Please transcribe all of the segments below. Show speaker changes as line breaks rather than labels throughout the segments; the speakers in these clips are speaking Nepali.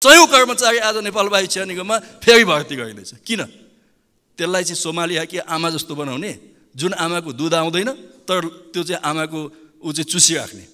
सयौं कर्मचारी आज नेपाल वायु सेवा निगममा फेरि भर्ती गरिँदैछ। किन? त्यसलाई चाहिँ सोमालिया कि आमा जस्तो बनाउने, जुन आमाको दुध आउँदैन तर त्यो चाहिँ आमाको ऊ चाहिँ चुसिराख्ने,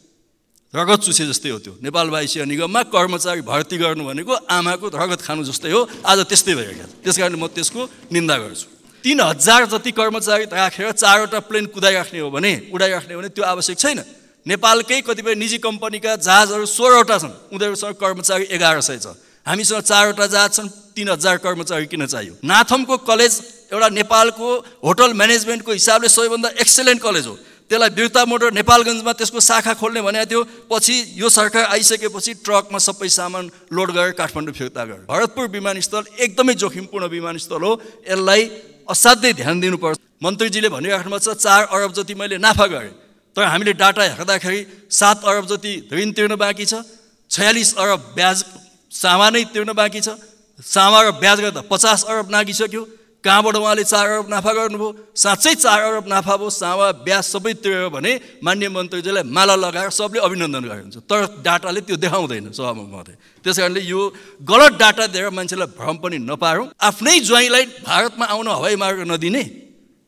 रगत चुसे जस्तै हो त्यो। नेपाल वायु सेवा निगममा कर्मचारी भर्ती गर्नु भनेको आमाको रगत खानु जस्तै हो। आज त्यस्तै भइरहेको छ। त्यसकारणले म त्यसको निन्दा गर्छु। 3000 जति कर्मचारी राखेर 4वटा प्लेन कुदाइराख्ने हो भने, उडाइराख्ने हो भने त्यो आवश्यक छैन। नेपालकै कतिपय निजी कम्पनीका जहाजहरू 16वटा छन्, उनीहरूसँग कर्मचारी 1100 छ। हामीसँग 4वटा जहाज छन्, 3000 कर्मचारी किन चाहियो? नाथमको कलेज एउटा नेपालको होटल म्यानेजमेन्टको हिसाबले सबैभन्दा एक्सेलेन्ट कलेज हो। त्यसलाई बिर्ता मोटर नेपालगञ्जमा त्यसको शाखा खोल्ने भनेको थियो। पछि यो सरकार आइसकेपछि ट्रकमा सबै सामान लोड गरेर काठमाडौँ फिर्ता गरे। भरतपुर विमानस्थल एकदमै जोखिमपूर्ण विमानस्थल हो। यसलाई असाध्यै ध्यान दिनुपर्छ। मन्त्रीजीले भनिराख्नु भएको छ 4 अरब जति मैले नाफा गरेँ, तर हामीले डाटा हेर्दाखेरि 7 अरब जति ऋण तिर्न बाँकी छ, 46 अरब ब्याज सामा नै तिर्न बाँकी छ। सामा र ब्याज गर्दा 50 अरब नागिसक्यो। कहाँबाट उहाँले 4 अरब नाफा गर्नुभयो? साँच्चै 4 अरब नाफा भयो, सामा ब्याज सबै तिरेर भने माननीय मन्त्रीजीलाई माला लगाएर सबले अभिनन्दन गरे हुन्छ। तर डाटाले त्यो देखाउँदैन सभामुख महोदय। त्यसकारणले यो गलत डाटा दिएर मान्छेलाई भ्रम पनि नपारौँ। आफ्नै ज्वाइँलाई भारतमा आउन हवाई मार्ग नदिने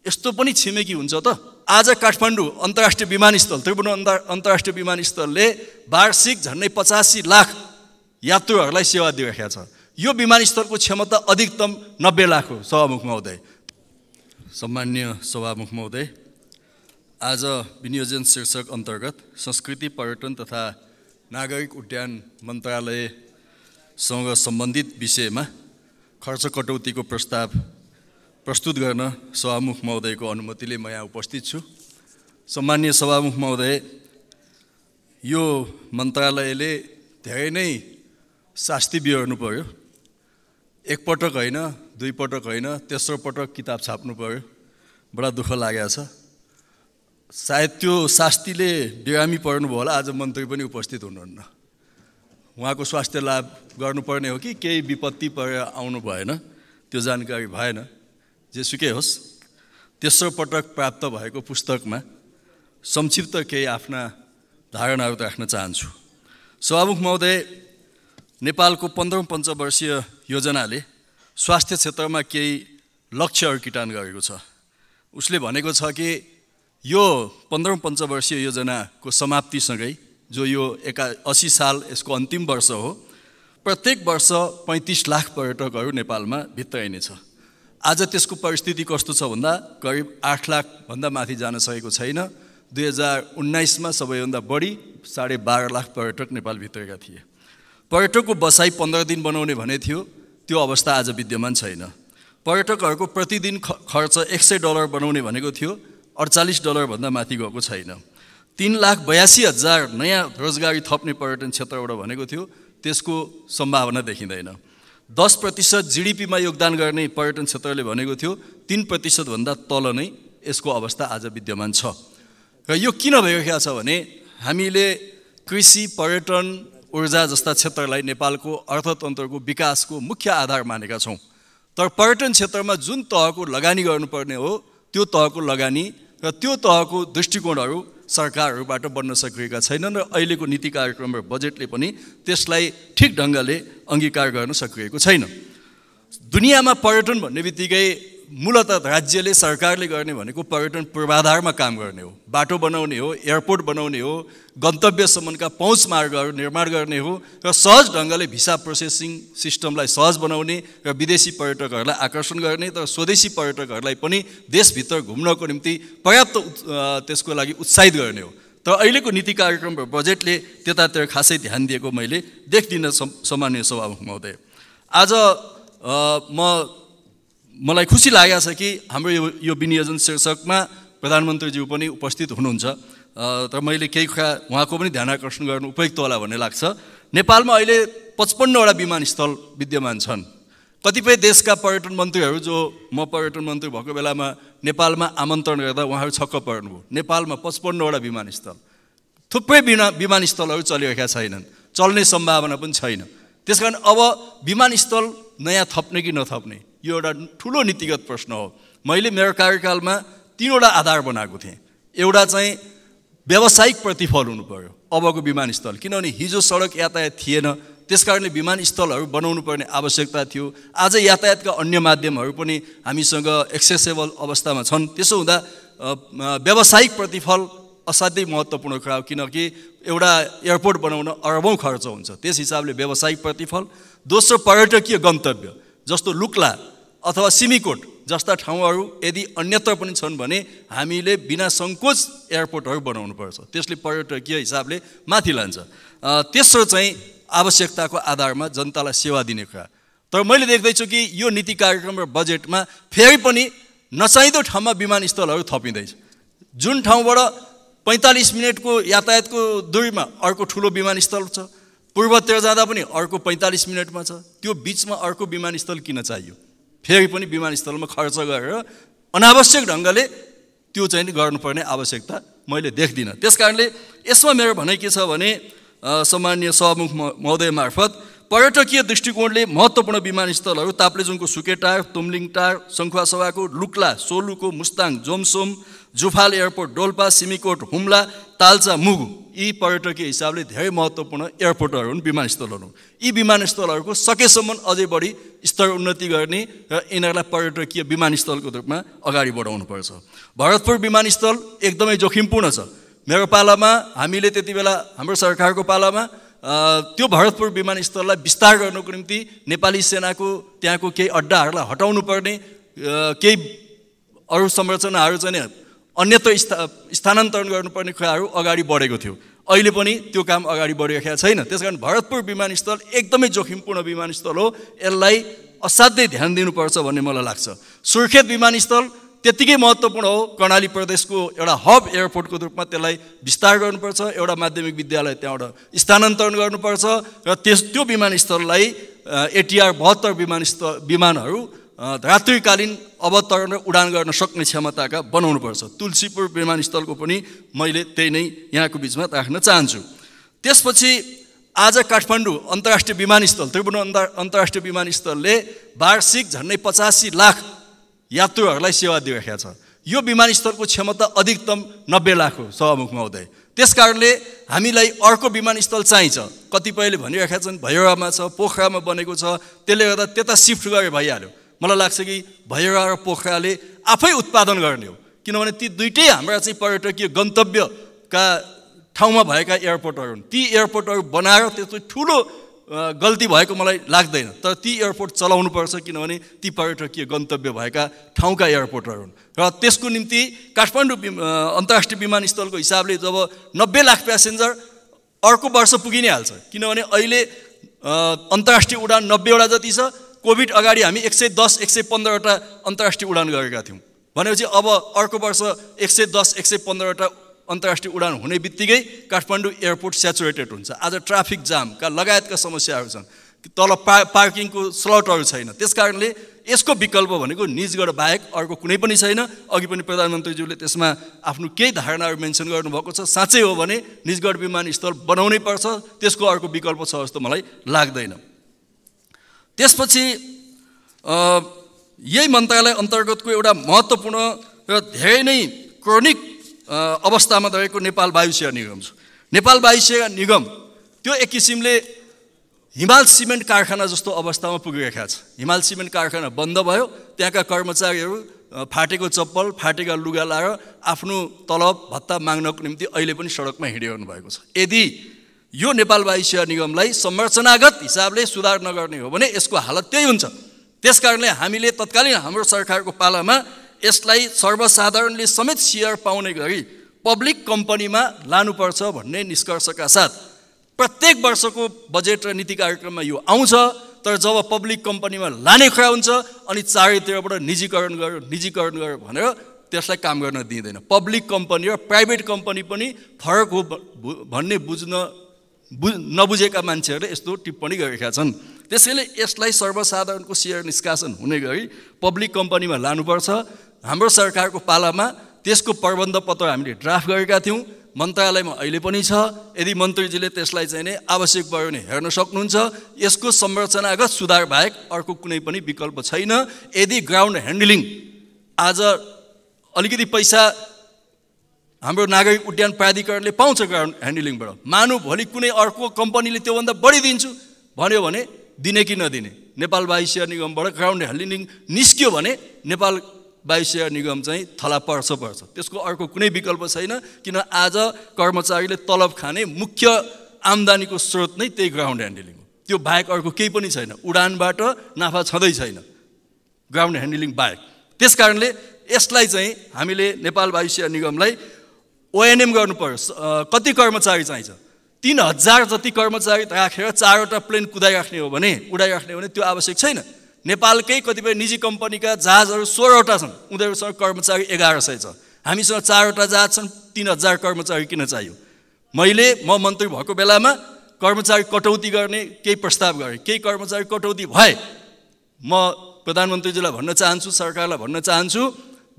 यस्तो पनि छिमेकी हुन्छ त? आज काठमाडौँ अन्तर्राष्ट्रिय विमानस्थल, त्रिभुवन अन्तर्राष्ट्रिय विमानस्थलले वार्षिक झन्डै 85 लाख यात्रुहरूलाई सेवा दिइरहेको छ। यो विमानस्थलको क्षमता अधिकतम 90 लाख हो। सभामुख महोदय, सम्मान्य सभामुख महोदय, आज विनियोजन शीर्षक अन्तर्गत संस्कृति पर्यटन तथा नागरिक उड्डयन मन्त्रालयसँग सम्बन्धित विषयमा खर्च कटौतीको प्रस्ताव प्रस्तुत गर्न सभामुख महोदयको अनुमतिले म यहाँ उपस्थित छु। सम्मान्य सभामुख महोदय, यो मन्त्रालयले धेरै नै शास्ति बिहोर्नु पर्यो। एकपटक होइन, 2 पटक होइन, तेस्रो पटक किताब छाप्नु पर्यो। बडा दुःख लागेको छ। सायद त्यो शास्तिले बिरामी पर्नुभयो होला, आज मन्त्री पनि उपस्थित हुनुहुन्न। उहाँको स्वास्थ्य लाभ गर्नुपर्ने हो कि केही विपत्ति परेर आउनु भएन, त्यो जानकारी भएन। जेसुकै होस्, तेस्रो पटक प्राप्त भएको पुस्तकमा संक्षिप्त केही आफ्ना धारणाहरू राख्न चाहन्छु। सभामुख महोदय, नेपालको 15औं पञ्चवर्षीय योजनाले स्वास्थ्य क्षेत्रमा केही लक्ष्यहरू किटान गरेको छ। उसले भनेको छ कि यो 15औं पञ्चवर्षीय योजनाको समाप्तिसँगै, जो यो 80 साल यसको अन्तिम वर्ष हो, प्रत्येक वर्ष 35 लाख पर्यटकहरू नेपालमा भित्राइनेछ। आज त्यसको परिस्थिति कस्तो छ भन्दा करिब 8 लाख भन्दा माथि जान सकेको छैन। 2019 मा सबैभन्दा बढी 12.5 लाख पर्यटक नेपाल भित्रेका थिए। पर्यटकको बसाई 15 दिन बनाउने भने थियो, त्यो अवस्था आज विद्यमान छैन। पर्यटकहरूको प्रतिदिन खर्च $100 बनाउने भनेको थियो, $48 भन्दा माथि गएको छैन। 3,82,000 नयाँ रोजगारी थप्ने पर्यटन क्षेत्रबाट भनेको थियो, त्यसको सम्भावना देखिँदैन। 10% GDP मा योगदान गर्ने पर्यटन क्षेत्रले भनेको थियो, 3% भन्दा तल नै यसको अवस्था आज विद्यमान छ। र यो किन भइरहेको छ भने हामीले कृषि, पर्यटन, ऊर्जा जस्ता क्षेत्रलाई नेपालको अर्थतन्त्रको विकासको मुख्य आधार मानेका छौँ। तर पर्यटन क्षेत्रमा जुन तहको लगानी गर्नुपर्ने हो, त्यो तहको लगानी र त्यो तहको दृष्टिकोणहरू सरकारहरूबाट बन्न सकिएका छैनन् र अहिलेको नीति कार्यक्रम र बजेटले पनि त्यसलाई ठिक ढङ्गले अङ्गीकार गर्न सकिएको छैन। दुनियाँमा पर्यटन भन्ने बित्तिकै मूलतः राज्यले, सरकारले गर्ने भनेको पर्यटन पूर्वाधारमा काम गर्ने हो, बाटो बनाउने हो, एयरपोर्ट बनाउने हो, गन्तव्यसम्मका पहुँच मार्गहरू निर्माण गर्ने हो र सहज ढङ्गले भिसा प्रोसेसिङ सिस्टमलाई सहज बनाउने र विदेशी पर्यटकहरूलाई आकर्षण गर्ने, तर स्वदेशी पर्यटकहरूलाई पनि देशभित्र घुम्नको निम्ति पर्याप्त त्यसको लागि उत्साहित गर्ने हो। तर अहिलेको नीति कार्यक्रम र बजेटले त्यतातिर खासै ध्यान दिएको मैले देख्दिनँ। सम्मान्य सभामुख महोदय, आज मलाई खुसी लागेको छ कि हाम्रो यो विनियोजन शीर्षकमा प्रधानमन्त्रीज्यू पनि उपस्थित हुनुहुन्छ। तर मैले केही कुरा उहाँको पनि ध्यान आकर्षण गर्नु उपयुक्त होला भन्ने लाग्छ। नेपालमा अहिले 55 वटा विमानस्थल विद्यमान छन्। कतिपय देशका पर्यटन मन्त्रीहरू, जो म पर्यटन मन्त्री भएको बेलामा नेपालमा आमन्त्रण गर्दा उहाँहरू छक्क पर्नुभयो। नेपालमा 55 वटा विमानस्थल, थुप्रै विमानस्थलहरू चलिरहेका छैनन्, चल्ने सम्भावना पनि छैन। त्यसकारण अब विमानस्थल नयाँ थप्ने कि नथप्ने, यो एउटा ठुलो नीतिगत प्रश्न हो। मैले मेरो कार्यकालमा 3 वटा आधार बनाएको थिएँ। एउटा चाहिँ व्यावसायिक प्रतिफल हुनु पर्यो अबको विमानस्थल, किनभने हिजो सडक यातायात थिएन, त्यसकारणले विमानस्थलहरू बनाउनु पर्ने आवश्यकता थियो। आज यातायातका अन्य माध्यमहरू पनि हामीसँग एक्सेसेबल अवस्थामा छन्। त्यसो हुँदा व्यावसायिक प्रतिफल असाध्यै महत्त्वपूर्ण कुरा हो, किनकि एउटा एयरपोर्ट बनाउन अरबौँ खर्च हुन्छ। त्यस हिसाबले व्यावसायिक प्रतिफल। दोस्रो, पर्यटकीय गन्तव्य जस्तो लुक्ला अथवा सिमीकोट जस्ता ठाउँहरू यदि अन्यत्र पनि छन् भने हामीले बिना सङ्कोच एयरपोर्टहरू बनाउनुपर्छ। त्यसले पर्यटकीय हिसाबले माथि लान्छ। तेस्रो चाहिँ आवश्यकताको आधारमा जनतालाई सेवा दिने कुरा। तर मैले देख्दैछु कि यो नीति कार्यक्रम र बजेटमा फेरि पनि नचाहिँदो ठाउँमा विमानस्थलहरू थपिँदैछ। जुन ठाउँबाट 45 मिनटको यातायातको दूरीमा अर्को ठुलो विमानस्थल छ, पूर्वतिर जाँदा पनि अर्को 45 मिनटमा छ, त्यो बिचमा अर्को विमानस्थल किन चाहियो? फेरि पनि विमानस्थलमा खर्च गरेर अनावश्यक ढङ्गले त्यो चाहिँ गर्नुपर्ने आवश्यकता मैले देख्दिनँ। त्यसकारणले यसमा मेरो भनाइ के छ भने सम्माननीय सभामुख महोदय मार्फत पर्यटकीय दृष्टिकोणले महत्त्वपूर्ण विमानस्थलहरू ताप्लेजुङको सुकेटार, तुमलिङटार, सङ्खुवासभाको, लुक्ला, सोलुको, मुस्ताङ, जोमसोम, जुफाल एयरपोर्ट, डोल्पा, सिमीकोट, हुम्ला, ताल्चा, मुगु यी पर्यटकीय हिसाबले धेरै महत्त्वपूर्ण एयरपोर्टहरू हुन्, विमानस्थलहरू। यी विमानस्थलहरूको सकेसम्म अझै बढी स्तर उन्नति गर्ने र यिनीहरूलाई पर्यटकीय विमानस्थलको रूपमा अगाडि बढाउनुपर्छ। भरतपुर विमानस्थल एकदमै जोखिमपूर्ण छ। मेरो पालामा हामीले त्यति बेला हाम्रो सरकारको पालामा त्यो भरतपुर विमानस्थललाई विस्तार गर्नको निम्ति नेपाली सेनाको त्यहाँको केही अड्डाहरूलाई हटाउनु पर्ने, केही अरू संरचनाहरू चाहिँ अन्यत्र स्थानान्तरण गर्नुपर्ने कुराहरू अगाडि बढेको थियो। अहिले पनि त्यो काम अगाडि बढिरहेको छैन। त्यसकारण भरतपुर विमानस्थल एकदमै जोखिमपूर्ण विमानस्थल हो। यसलाई असाध्यै ध्यान दिनुपर्छ भन्ने मलाई लाग्छ। सुर्खेत विमानस्थल त्यतिकै महत्त्वपूर्ण हो। कर्णाली प्रदेशको एउटा हब एयरपोर्टको रूपमा त्यसलाई विस्तार गर्नुपर्छ। एउटा माध्यमिक विद्यालय त्यहाँबाट स्थानान्तरण गर्नुपर्छ र त्यो विमानस्थललाई ATR 72 विमानहरू रात्रिकालीन अवतरण र उडान गर्न सक्ने क्षमताका बनाउनुपर्छ। तुलसीपुर विमानस्थलको पनि मैले त्यही नै यहाँको बिचमा राख्न चाहन्छु। त्यसपछि आज काठमाडौँ अन्तर्राष्ट्रिय विमानस्थल, त्रिभुवन अन्तर्राष्ट्रिय विमानस्थलले वार्षिक झन्डै 85 लाख यात्रुहरूलाई सेवा दिइरहेको छ। यो विमानस्थलको क्षमता अधिकतम 90 लाख हो सभामुख महोदय। त्यसकारणले हामीलाई अर्को विमानस्थल चाहिन्छ। कतिपयले भनिरहेका छन् भैरवामा छ, पोखरामा बनेको छ, त्यसले गर्दा त्यता सिफ्ट गरे भइहाल्यो। मलाई लाग्छ कि भैरवा र पोखराले आफै उत्पादन गर्ने हो, किनभने ती दुईटै हाम्रा चाहिँ पर्यटकीय गन्तव्यका ठाउँमा भएका एयरपोर्टहरू हुन्। ती एयरपोर्टहरू बनाएर त्यस्तो ठुलो गल्ती भएको मलाई लाग्दैन। तर ती एयरपोर्ट चलाउनुपर्छ, किनभने ती पर्यटकीय गन्तव्य भएका ठाउँका एयरपोर्टहरू हुन्। र त्यसको निम्ति काठमाडौँ अन्तर्राष्ट्रिय विमानस्थलको हिसाबले जब 90 लाख प्यासेन्जर अर्को वर्ष पुगि नै हाल्छ, किनभने अहिले अन्तर्राष्ट्रिय उडान 90 वटा जति छ। कोभिड अगाडि हामी 110, 115 वटा अन्तर्राष्ट्रिय उडान गरेका थियौँ। भनेपछि अब अर्को वर्ष 110, 115 वटा अन्तर्राष्ट्रिय उडान हुने बित्तिकै काठमाडौँ एयरपोर्ट स्याचुरेटेड हुन्छ। आज ट्राफिक जामका लगायतका समस्याहरू छन्, तल पार्किङको स्लटहरू छैन। त्यसकारणले यसको विकल्प भनेको निजगढ बाहेक अर्को कुनै पनि छैन। अघि पनि प्रधानमन्त्रीज्यूले त्यसमा आफ्नो केही धारणाहरू मेन्सन गर्नुभएको छ। साँच्चै हो भने निजगढ विमानस्थल बनाउनै पर्छ, त्यसको अर्को विकल्प छ जस्तो मलाई लाग्दैन। त्यसपछि यही मन्त्रालय अन्तर्गतको एउटा महत्त्वपूर्ण र धेरै नै क्रोनिक अवस्थामा रहेको नेपाल वायुसेवा निगम छ। नेपाल वायुसेवा निगम त्यो एक किसिमले हिमाल सिमेन्ट कारखाना जस्तो अवस्थामा पुगिरहेको छ। हिमाल सिमेन्ट कारखाना बन्द भयो, त्यहाँका कर्मचारीहरू फाटेको चप्पल, फाटेका लुगा लाएर आफ्नो तलब भत्ता माग्नको निम्ति अहिले पनि सडकमा हिँडिरहनु भएको छ। यदि यो नेपाल वायुसेवा निगमलाई संरचनागत हिसाबले सुधार नगर्ने हो भने यसको हालत त्यही हुन्छ। त्यसकारणले हामीले तत्कालीन हाम्रो सरकारको पालामा यसलाई सर्वसाधारणले समेत सेयर पाउने गरी पब्लिक कम्पनीमा लानुपर्छ भन्ने निष्कर्षका साथ प्रत्येक वर्षको बजेट र नीति कार्यक्रममा यो आउँछ। तर जब पब्लिक कम्पनीमा लाने कुरा हुन्छ अनि चारैतिरबाट निजीकरण गर भनेर त्यसलाई काम गर्न दिँदैन। पब्लिक कम्पनी र प्राइभेट कम्पनी पनि फरक हो भन्ने नबुझेका मान्छेहरूले यस्तो टिप्पणी गरेका छन्। त्यसैले यसलाई सर्वसाधारणको सेयर निष्कासन हुने गरी पब्लिक कम्पनीमा लानुपर्छ। हाम्रो सरकारको पालामा त्यसको प्रबन्ध पत्र हामीले ड्राफ्ट गरेका थियौँ, मन्त्रालयमा अहिले पनि छ। यदि मन्त्रीजीले त्यसलाई चाहिँ नै आवश्यक भयो भने हेर्न सक्नुहुन्छ। यसको संरचनागत सुधार बाहेक अर्को कुनै पनि विकल्प छैन। यदि ग्राउन्ड ह्यान्डलिङ आज अलिकति पैसा हाम्रो नागरिक उड्डयन प्राधिकरणले पाउँछ ग्राउन्ड ह्यान्डलिङबाट, मानु भोलि कुनै अर्को कम्पनीले त्योभन्दा बढी दिन्छु भन्यो भने दिने कि नदिने, नेपाल वायु सेवा निगमबाट ग्राउन्ड ह्यान्डलिङ निस्क्यो भने नेपाल वायु सेवा निगम चाहिँ थला पर्छ। त्यसको अर्को कुनै विकल्प छैन, किन आज कर्मचारीले तलब खाने मुख्य आम्दानीको स्रोत नै त्यही ग्राउन्ड ह्यान्डलिङ हो। त्यो बाहेक अर्को केही पनि छैन। उडानबाट नाफा छँदै छैन ग्राउन्ड ह्यान्डलिङ बाहेक। त्यसकारणले यसलाई चाहिँ हामीले नेपाल वायु सेवा निगमलाई ओएनएम गर्नु पर्यो। कति कर्मचारी चाहिन्छ? 3000 जति कर्मचारी राखेर 4वटा प्लेन कुदाइराख्ने हो भने, उडाइराख्ने हो भने त्यो आवश्यक छैन। नेपालकै कतिपय निजी कम्पनीका जहाजहरू 16वटा छन्, उनीहरूसँग कर्मचारी 1100 छ। हामीसँग 4वटा जहाज छन्, 3000 कर्मचारी किन चाहियो? म मन्त्री भएको बेलामा कर्मचारी कटौती गर्ने केही प्रस्ताव गरेँ। केही कर्मचारी कटौती भए। म प्रधानमन्त्रीजीलाई भन्न चाहन्छु, सरकारलाई भन्न चाहन्छु,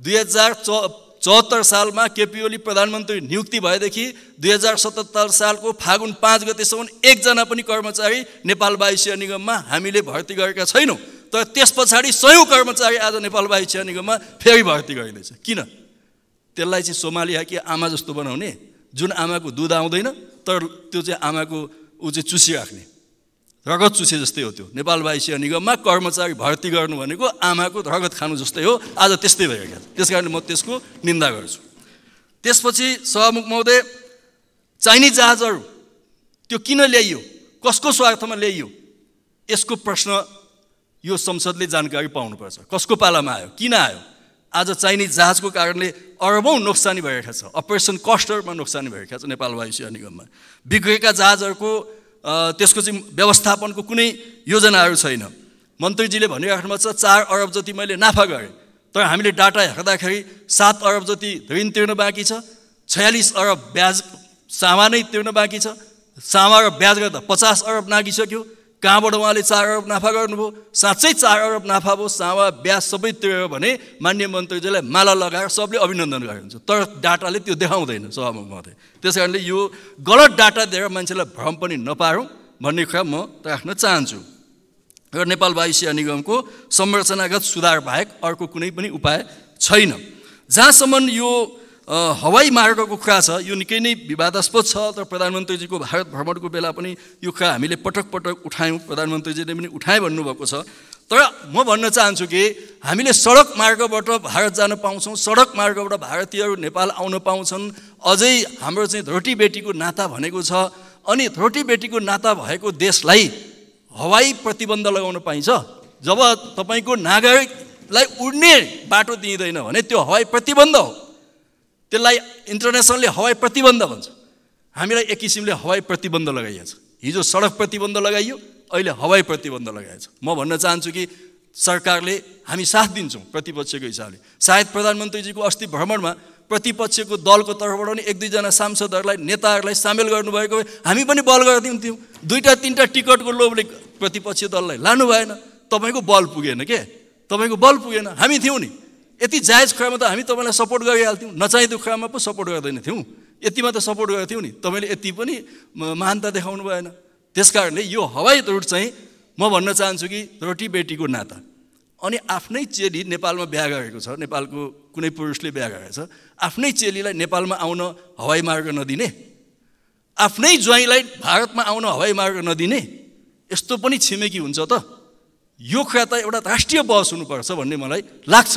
2074 सालमा केपी ओली प्रधानमन्त्री नियुक्ति भएदेखि 2077 सालको फागुन 5 गतेसम्म एकजना पनि कर्मचारी नेपाल वायु सेवा निगममा हामीले भर्ती गरेका छैनौँ। तर त्यस पछाडि 100 कर्मचारी आज नेपाल वायु सेवा निगममा फेरि भर्ती गरिँदैछ। किन? त्यसलाई चाहिँ सोमालिया कि आमा जस्तो बनाउने, जुन आमाको दुध आउँदैन तर त्यो चाहिँ आमाको चाहिँ चुसिराख्ने, रगत चुसे जस्तै हो त्यो। नेपाल वायु सेवा निगममा कर्मचारी भर्ती गर्नु भनेको आमाको रगत खानु जस्तै हो। आज त्यस्तै भइरहेको छ। त्यसकारणले म त्यसको निन्दा गर्छु। त्यसपछि सभामुख महोदय, चाइनिज जहाजहरू त्यो किन ल्याइयो, कसको स्वार्थमा ल्याइयो, यसको प्रश्न यो संसदले जानकारी पाउनुपर्छ। कसको पालामा आयो, किन आयो? आज चाइनिज जहाजको कारणले अरबौं नोक्सानी भइरहेको छ। अपरेसन कस्टरमा नोक्सानी भइरहेको छ नेपाल वायु सेवा निगममा। बिग्रेका जहाजहरूको त्यसको चाहिँ व्यवस्थापनको कुनै योजनाहरू छैन। मन्त्रीजीले भनिराख्नु भएको छ 4 अरब जति मैले नाफा गरेँ, तर हामीले डाटा हेर्दाखेरि 7 अरब जति ऋण तिर्न बाँकी छ, 46 अरब ब्याज सामा नै तिर्न बाँकी छ। सामा र ब्याज गर्दा 50 अरब नागिसक्यो। कहाँबाट उहाँले 4 अरब नाफा गर्नुभयो? साँच्चै 4 अरब नाफा भयो, सामा ब्याज सबै तिरेर भने माननीय मन्त्रीजीलाई माला लगाएर सबले अभिनन्दन गरिन्छ। तर डाटाले त्यो देखाउँदैन सभामुख महोदय। त्यसकारणले यो गलत डाटा दिएर मान्छेलाई भ्रम पनि नपारौँ भन्ने कुरा म राख्न चाहन्छु। र नेपाल वायु सेवा निगमको संरचनागत सुधार बाहेक अर्को कुनै पनि उपाय छैन। जहाँसम्म यो हवाई मार्गको कुरा छ, यो निकै नै विवादास्पद छ। तर प्रधानमन्त्रीजीको भारत भ्रमणको बेला पनि यो कुरा हामीले पटक पटक उठायौँ, प्रधानमन्त्रीजीले पनि उठाए भन्नुभएको छ। तर म भन्न चाहन्छु कि हामीले सडक मार्गबाट भारत जान पाउँछौँ, सडक मार्गबाट भारतीयहरू नेपाल आउन पाउँछन्। अझै हाम्रो चाहिँ धरोटी बेटीको नाता भनेको छ। अनि धरोटी बेटीको नाता भएको देशलाई हवाई प्रतिबन्ध लगाउन पाइन्छ? जब तपाईँको नागरिकलाई उड्ने बाटो दिइँदैन भने त्यो हवाई प्रतिबन्ध हो। त्यसलाई इन्टरनेसनलले हवाई प्रतिबन्ध भन्छ। हामीलाई एक किसिमले हवाई प्रतिबन्ध लगाइएको छ। हिजो सडक प्रतिबन्ध लगाइयो, अहिले हवाई प्रतिबन्ध लगाइएको छ। म भन्न चाहन्छु कि सरकारले हामी साथ दिन्छौँ प्रतिपक्षको हिसाबले। सायद प्रधानमन्त्रीजीको अस्ति भ्रमणमा प्रतिपक्षको दलको तर्फबाट पनि 1-2 जना सांसदहरूलाई, नेताहरूलाई सामेल गर्नुभएको भए हामी पनि बल गरिदिन्थ्यौँ। 2-3टा टिकटको लोभले प्रतिपक्षी दललाई लानु भएन। तपाईँको बल पुगेन के? तपाईँको बल पुगेन, हामी थियौँ नि। यति जायज कुरामा त हामी तपाईँलाई सपोर्ट गरिहाल्थ्यौँ, नचाहिँदो कुरामा पो सपोर्ट गर्दैन थियौँ। यतिमा त सपोर्ट गर्थ्यौँ नि। तपाईँले यति पनि महानता देखाउनु भएन। त्यसकारणले यो हवाई रुट चाहिँ म भन्न चाहन्छु कि रोटी बेटीको नाता। अनि आफ्नै चेली नेपालमा बिहा गरेको छ, नेपालको कुनै पुरुषले बिहा गरेको छ, आफ्नै चेलीलाई नेपालमा आउन हवाई मार्ग नदिने, आफ्नै ज्वाइँलाई भारतमा आउन हवाई मार्ग नदिने, यस्तो पनि छिमेकी हुन्छ त? यो कुरा त एउटा राष्ट्रिय बहस हुनुपर्छ भन्ने मलाई लाग्छ।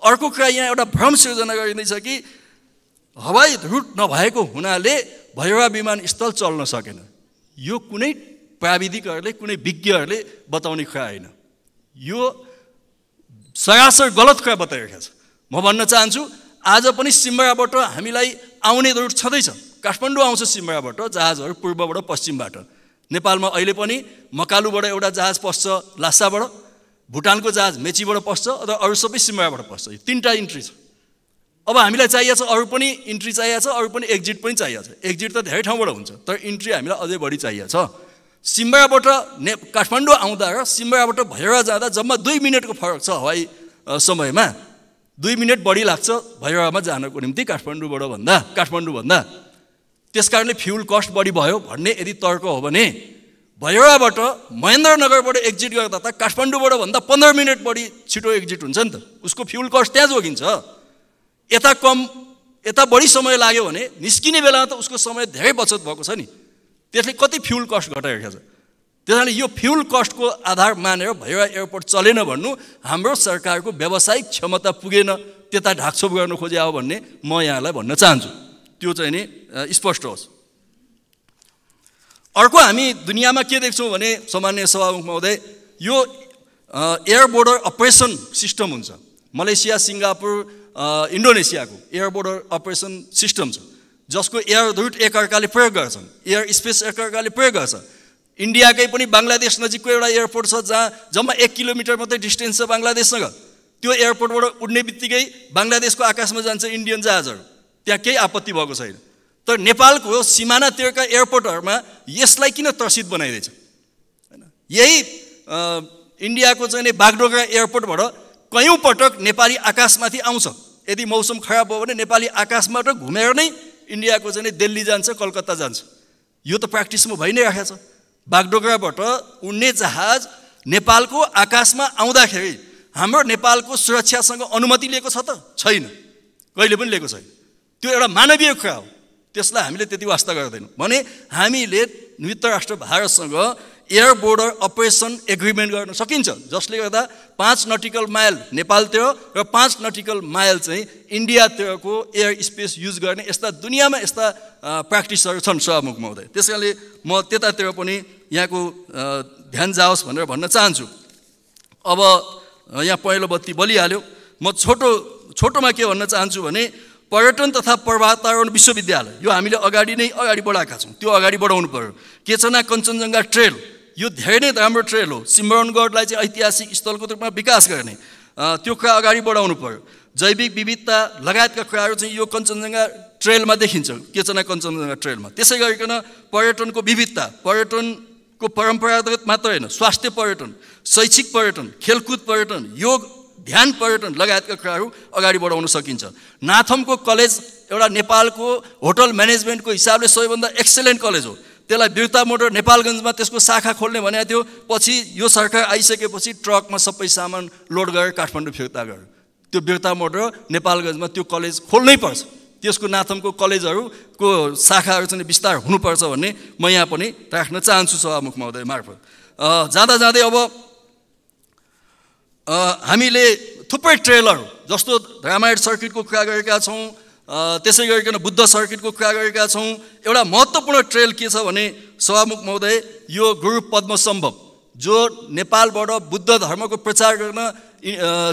अर्को कुरा, यहाँ एउटा भ्रम सिर्जना गरिँदैछ कि हवाई रुट नभएको हुनाले भैरवा विमानस्थल चल्न सकेन। यो कुनै प्राविधिकहरूले, कुनै विज्ञहरूले बताउने कुरा होइन। यो सरासर गलत कुरा बताइरहेको छ। म भन्न चाहन्छु आज पनि सिमराबाट हामीलाई आउने रुट छँदैछ। काठमाडौँ आउँछ सिमराबाट जहाजहरू, पूर्वबाट पश्चिमबाट। नेपालमा अहिले पनि मकालुबाट एउटा जहाज पस्छ, लासाबाट, भुटानको जहाज मेचीबाट पस्छ, र अरू सबै सिमराबाट पस्छ। 3टा इन्ट्री छ। अब हामीलाई चाहिएको छ अरू पनि इन्ट्री चाहिएको छ, अरू पनि एक्जिट पनि चाहिएको छ। एक्जिट त धेरै ठाउँबाट हुन्छ, तर इन्ट्री हामीलाई अझै बढी चाहिएको छ। सिमराबाट काठमाडौँ आउँदा र सिमराबाट भैरवा जाँदा जम्मा 2 मिनटको फरक छ हवाई समयमा। 2 मिनट बढी लाग्छ भैरवामा जानको निम्ति काठमाडौँ भन्दा। त्यसकारणले फ्युल कस्ट बढी भयो भन्ने यदि तर्क हो भने भैरवाबाट महेन्द्रनगरबाट एक्जिट गर्दा त काठमाडौँबाट भन्दा 15 मिनट बढी छिटो एक्जिट हुन्छ नि त। उसको फ्युल कस्ट त्यहाँ जोगिन्छ। यता बढी समय लाग्यो भने निस्किने बेलामा त उसको समय धेरै बचत भएको छ नि। त्यसले कति फ्युल कस्ट घटाइरहेको छ। त्यसैले यो फ्युल कस्टको आधार मानेर भैरवा एयरपोर्ट चलेन भन्नु हाम्रो सरकारको व्यावसायिक क्षमता पुगेन, त्यता ढाकछोप गर्न खोजे हो भन्ने म यहाँलाई भन्न चाहन्छु। त्यो चाहिँ नि स्पष्ट होस्। अर्को हामी दुनियाँमा के देख्छौँ भने सामान्य सभामुख महोदय, यो एयर बोर्डर अपरेसन सिस्टम हुन्छ। मलेसिया, सिङ्गापुर, इन्डोनेसियाको एयर बोर्डर अपरेसन सिस्टम छ, जसको एयर रुट एकअर्काले प्रयोग गर्छन्, एयर स्पेस एकअर्काले प्रयोग गर्छ। इन्डियाकै पनि बङ्गलादेश नजिकको एउटा एयरपोर्ट छ जहाँ जम्मा 1 किलोमिटर मात्रै डिस्टेन्स छ बङ्गलादेशसँग। त्यो एयरपोर्टबाट उड्ने बित्तिकै बङ्गलादेशको आकाशमा जान्छ इन्डियन जहाजहरू, त्यहाँ केही आपत्ति भएको छैन। तर नेपालको सिमानातिरका एयरपोर्टहरूमा यसलाई किन त्रसित बनाइदिएछ? हैन, यही इन्डियाको चाहिँ नि बागडोगरा एयरपोर्टबाट कयौँ पटक नेपाली आकाशमाथि आउँछ। यदि मौसम खराब भयो भने नेपाली आकाशबाट घुमेर नै इन्डियाको चाहिँ नि दिल्ली जान्छ, कलकत्ता जान्छ। यो त प्र्याक्टिसमा भइ नै राखेको छ। बागडोगराबाट उड्ने जहाज नेपालको आकाशमा आउँदाखेरि हाम्रो नेपालको सुरक्षासँग अनुमति लिएको छ त? छैन, कहिले पनि लिएको छैन। त्यो एउटा मानवीय कुरा हो, त्यसलाई हामीले त्यति वास्ता गर्दैनौँ भने हामीले मित्र राष्ट्र भारतसँग एयर बोर्डर अपरेसन एग्रिमेन्ट गर्न सकिन्छ, जसले गर्दा 5 नटिकल माइल नेपालतिर र 5 नटिकल माइल चाहिँ इन्डियातिरको एयर स्पेस युज गर्ने यस्ता दुनियाँमा यस्ता प्र्याक्टिसहरू छन् सभामुख महोदय। त्यसैले म त्यतातिर पनि यहाँको ध्यान जाओस् भनेर भन्न चाहन्छु। अब यहाँ पहेँलो बत्ती बलिहाल्यो। म छोटोमा के भन्न चाहन्छु भने पर्यटन तथा पर्वतारोहण विश्वविद्यालय यो हामीले अगाडि बढाएका छौँ, त्यो अगाडि बढाउनु पर्यो। केचना कञ्चनजङ्घा ट्रेल यो धेरै नै राम्रो ट्रेल हो, सिमरनगढलाई चाहिँ ऐतिहासिक स्थलको रूपमा विकास गर्ने त्यो कुरा अगाडि बढाउनु पर्यो। जैविक विविधता लगायतका कुराहरू चाहिँ यो कञ्चनजङ्घा ट्रेलमा देखिन्छ, केचना कञ्चनजङ्घा ट्रेलमा। त्यसै गरिकन पर्यटनको विविधता, पर्यटनको परम्परागत मात्र होइन, स्वास्थ्य पर्यटन, शैक्षिक पर्यटन, खेलकुद पर्यटन, योग ध्यान पर्यटन लगायतका कुराहरू अगाडि बढाउन सकिन्छ। नाथमको कलेज एउटा नेपालको होटल म्यानेजमेन्टको हिसाबले सबैभन्दा एक्सेलेन्ट कलेज हो। त्यसलाई बिर्ता मोटर नेपालगञ्जमा त्यसको शाखा खोल्ने भनेको थियो, पछि यो सरकार आइसकेपछि ट्रकमा सबै सामान लोड गरेर काठमाडौँ फिर्ता गर्यो। त्यो बिर्ता मोटर नेपालगञ्जमा त्यो कलेज खोल्नै पर्छ, त्यसको नाथमको कलेजहरूको शाखाहरू चाहिँ विस्तार हुनुपर्छ भन्ने म यहाँ पनि राख्न चाहन्छु सभामुख महोदय मार्फत। जाँदा जाँदै अब हामीले थुप्रै ट्रेलहरू जस्तो रामायण सर्किटको कुरा गरेका छौँ, त्यसै गरिकन बुद्ध सर्किटको कुरा गरेका छौँ। एउटा महत्त्वपूर्ण ट्रेल के छ भने सभामुख महोदय, यो गुरु पद्मसम्भव जो नेपालबाट बुद्ध धर्मको प्रचार गर्न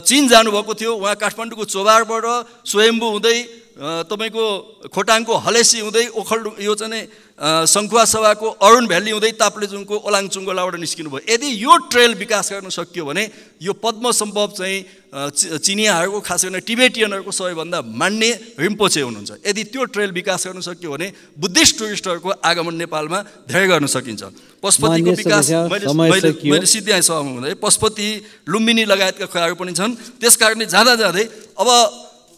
चीन जानुभएको थियो, उहाँ काठमाडौँको चोबारबाट स्वयम्भू हुँदै तपाईँको खोटाङको हलेसी हुँदै ओखलढुङ्गा यो चाहिँ सङ्खुवा सभाको अरुण भ्याली हुँदै ताप्लेजुङको ओलाङचुङ्गोलाबाट निस्किनु भयो। यदि यो ट्रेल विकास गर्न सकियो भने यो पद्मसम्भव चाहिँ चिनियाहरूको खास गरेर टिबेटियनहरूको सबैभन्दा मान्ने रिम्पोचे हुनुहुन्छ। यदि त्यो ट्रेल विकास गर्न सकियो भने बुद्धिस्ट टुरिस्टहरूको आगमन नेपालमा धेरै गर्न सकिन्छ। पशुपतिको विकास मैले सिद्ध्याएँ सभामुख हुँदै, पशुपति लुम्बिनी लगायतका कुराहरू पनि छन्। त्यस कारणले जाँदा जाँदै अब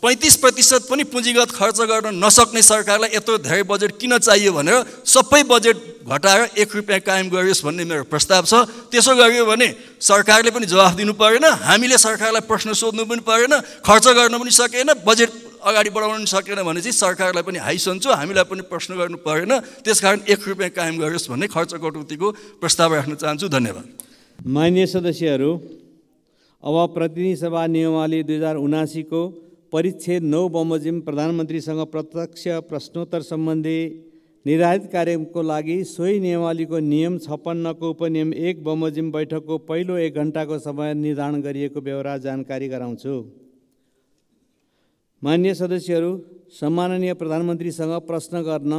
35% पनि पुँजीगत खर्च गर्न नसक्ने सरकारलाई यत्रो धेरै बजेट किन चाहियो भनेर सबै बजेट घटाएर 1 रुपियाँ कायम गरियोस् भन्ने मेरो प्रस्ताव छ। त्यसो गरियो भने सरकारले पनि जवाफ दिनु परेन, हामीले सरकारलाई प्रश्न सोध्नु पनि परेन, खर्च गर्न पनि सकेन, बजेट अगाडि बढाउन पनि सकेन भने चाहिँ सरकारलाई पनि हाई सन्चो, हामीलाई पनि प्रश्न गर्नु परेन। त्यसकारण 1 रुपियाँ कायम गरियोस् भन्ने खर्च कटौतीको प्रस्ताव राख्न चाहन्छु। धन्यवाद।
माननीय सदस्यहरू, अब प्रतिनिधि सभा नियमावली 2079 को परिच्छेद 9 बमोजिम प्रधानमन्त्रीसँग प्रत्यक्ष प्रश्नोत्तर सम्बन्धी निर्धारित कार्यक्रमको लागि सोही नियमावलीको नियम 56 को उपनियम 1 बमोजिम बैठकको पहिलो 1 घण्टाको समय निर्धारण गरिएको बेहोरा जानकारी गराउँछु। माननीय सदस्यहरू, सम्माननीय प्रधानमन्त्रीसँग प्रश्न गर्न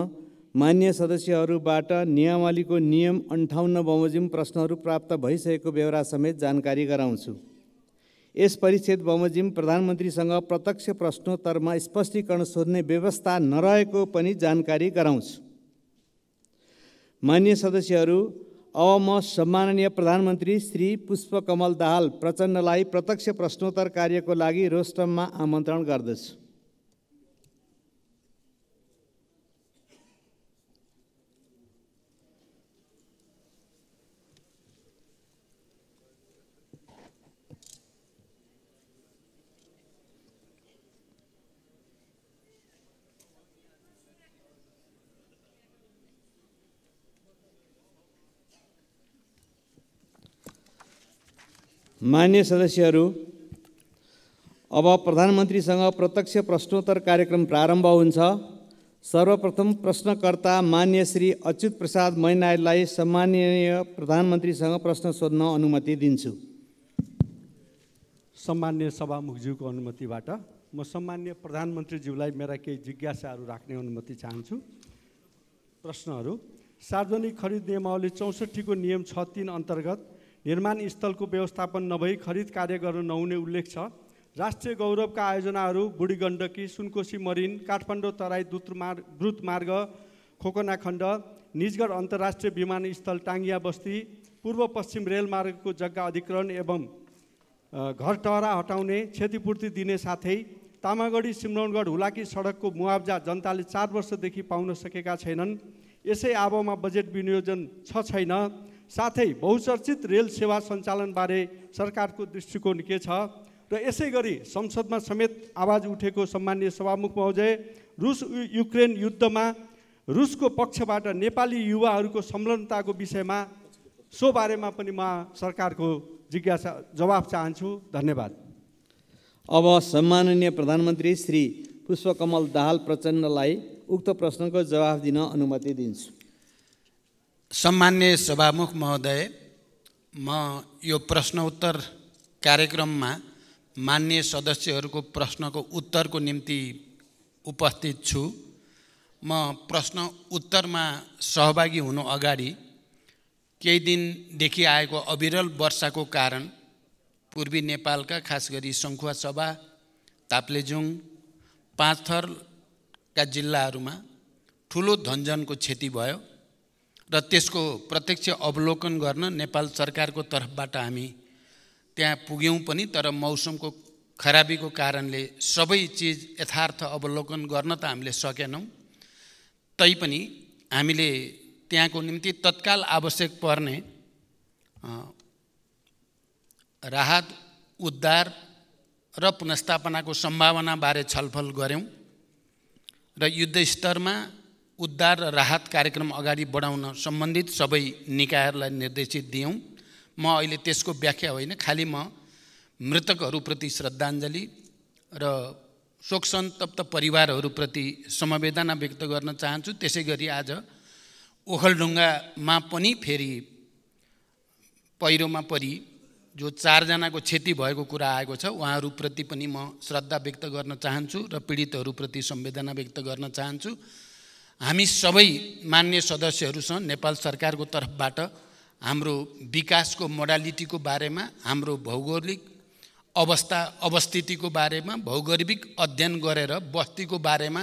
माननीय सदस्यहरूबाट नियमावलीको नियम 58 बमोजिम प्रश्नहरू प्राप्त भइसकेको बेहोरा समेत जानकारी गराउँछु। यस परिच्छेद बमोजिम प्रधानमन्त्रीसँग प्रत्यक्ष प्रश्नोत्तरमा स्पष्टीकरण सोध्ने व्यवस्था नरहेको पनि जानकारी गराउँछु। माननीय सदस्यहरू, अब म सम्माननीय प्रधानमन्त्री श्री पुष्पकमल दाहाल प्रचण्डलाई प्रत्यक्ष प्रश्नोत्तर कार्यको लागि रोस्टममा आमन्त्रण गर्दछु। मान्य सदस्यहरू, अब प्रधानमन्त्रीसँग प्रत्यक्ष प्रश्नोत्तर कार्यक्रम प्रारम्भ हुन्छ। सर्वप्रथम प्रश्नकर्ता मान्य श्री अच्युत प्रसाद मैनालीलाई सम्माननीय प्रधानमन्त्रीसँग प्रश्न सोध्न अनुमति दिन्छु।
सम्मान्य सभामुखज्यूको अनुमतिबाट म सम्मान्य प्रधानमन्त्रीज्यूलाई मेरा केही जिज्ञासाहरू राख्ने अनुमति चाहन्छु। प्रश्नहरू: सार्वजनिक खरिद नियमावली 64 को नियम 6(3) अन्तर्गत निर्माण स्थलको व्यवस्थापन नभई खरिद कार्य गर्न नहुने उल्लेख छ। राष्ट्रिय गौरवका आयोजनाहरू बुढी गण्डकी, सुनकोशी मरिन, काठमाडौँ तराई द्रुत मार्ग, खोकना खण्ड, निजगढ अन्तर्राष्ट्रिय विमानस्थल टाङ्गिया बस्ती, पूर्व पश्चिम रेलमार्गको जग्गा अधिग्रहण एवं घर टहरा हटाउने क्षतिपूर्ति दिने साथै तामागढी सिमरौनगढ हुलाकी सडकको मुआब्जा जनताले 4 वर्षदेखि पाउन सकेका छैनन्। यसै आबोमा बजेट विनियोजन छैन। साथै बहुचर्चित रेल सेवा सञ्चालनबारे सरकारको दृष्टिकोण के छ र यसै गरी संसदमा समेत आवाज उठेको सम्मान्य सभामुख महोदय, रुस युक्रेन युद्धमा रुसको पक्षबाट नेपाली युवाहरूको संलग्नताको विषयमा सो बारेमा पनि म सरकारको जिज्ञासा जवाफ चाहन्छु। धन्यवाद।
अब सम्माननीय प्रधानमन्त्री श्री पुष्पकमल दाहाल प्रचण्डलाई उक्त प्रश्नको जवाफ दिन अनुमति दिन्छु।
सम्मान्य सभामुख महोदय, म यो प्रश्नोत्तर कार्यक्रममा मान्य सदस्यहरूको प्रश्नको उत्तरको निम्ति उपस्थित छु। म प्रश्न उत्तरमा सहभागी हुनु अगाडि केही दिनदेखि आएको अविरल वर्षाको कारण पूर्वी नेपालका खास गरी सङ्खुवासभा, ताप्लेजुङ, पाँचथरका जिल्लाहरूमा ठुलो धनजनको क्षति भयो र त्यसको प्रत्यक्ष अवलोकन गर्न नेपाल सरकारको तर्फबाट हामी त्यहाँ पुग्यौँ पनि। तर मौसमको खराबीको कारणले सबै चिज यथार्थ अवलोकन गर्न त हामीले सकेनौँ। तैपनि हामीले त्यहाँको निम्ति तत्काल आवश्यक पर्ने राहत, उद्धार र पुनर्स्थापनाको सम्भावनाबारे छलफल गऱ्यौँ र युद्ध स्तरमा उद्धार र राहत कार्यक्रम अगाडि बढाउन सम्बन्धित सबै निकायहरूलाई निर्देशित दियौँ। म अहिले त्यसको व्याख्या होइन, खालि म मृतकहरूप्रति श्रद्धाञ्जली र शोकसन्तप्त परिवारहरूप्रति समवेदना व्यक्त गर्न चाहन्छु। त्यसै गरी आज ओखलढुङ्गामा पनि फेरि पहिरोमा परि जो 4 जनाको क्षति भएको कुरा आएको छ, उहाँहरूप्रति पनि म श्रद्धा व्यक्त गर्न चाहन्छु र पीडितहरूप्रति संवेदना व्यक्त गर्न चाहन्छु। हामी सबै मान्य सदस्यहरूसँग नेपाल सरकारको तर्फबाट हाम्रो विकासको मोडालिटीको बारेमा, हाम्रो भौगोलिक अवस्थितिको बारेमा भौगोलिक अध्ययन गरेर बस्तीको बारेमा